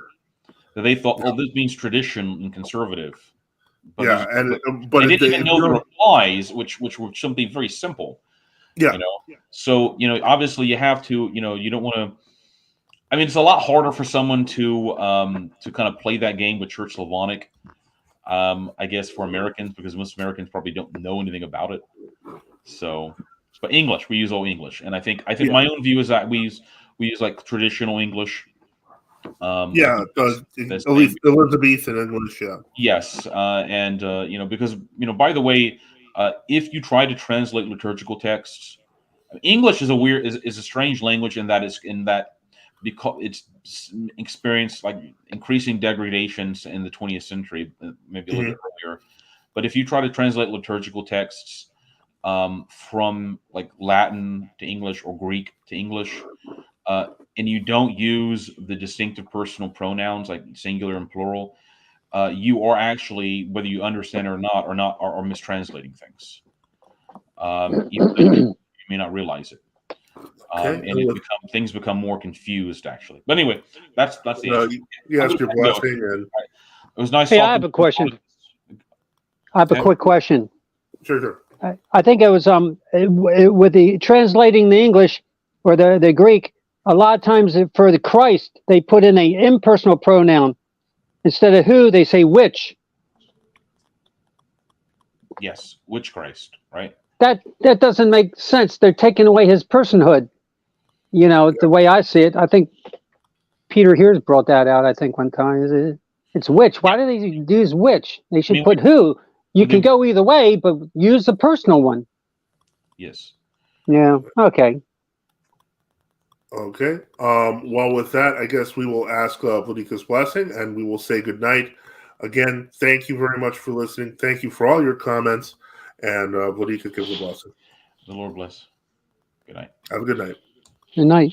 that they thought, oh, this means tradition and conservative. But yeah, but they didn't even know the replies, which were something very simple. Yeah. So obviously you have to, you don't want to. I mean, it's a lot harder for someone to kind of play that game with Church Slavonic, I guess, for Americans, because most Americans probably don't know anything about it. So, but English, we use all English, and I think my own view is that we use like traditional English. At least Elizabethan English, yeah. Yes, and because by the way, if you try to translate liturgical texts, English is a strange language in that because it's experienced like increasing degradations in the 20th century, maybe a little bit earlier. But if you try to translate liturgical texts from like Latin to English or Greek to English, and you don't use the distinctive personal pronouns like singular and plural, you are actually, whether you understand it or not, are mistranslating things. Even though you may not realize it. And things become more confused, actually. But anyway, that's the issue. Yes, your blessing. And it was nice. Hey, I have a question. I have a quick question. Sure. I think it was with the translating the English or the Greek. A lot of times for the Christ, they put in a impersonal pronoun instead of who. They say which. Yes, which Christ, right? That doesn't make sense. They're taking away his personhood. The way I see it, I think Peter Here's brought that out. I think one time it's which. Why do they use which? They should put who. You can go either way, but use the personal one. Yes. Yeah. Okay. Okay. Well, with that, I guess we will ask Boniface's blessing, and we will say good night. Again, thank you very much for listening. Thank you for all your comments, and Boniface gives a blessing. The Lord bless. Good night. Have a good night. Good night.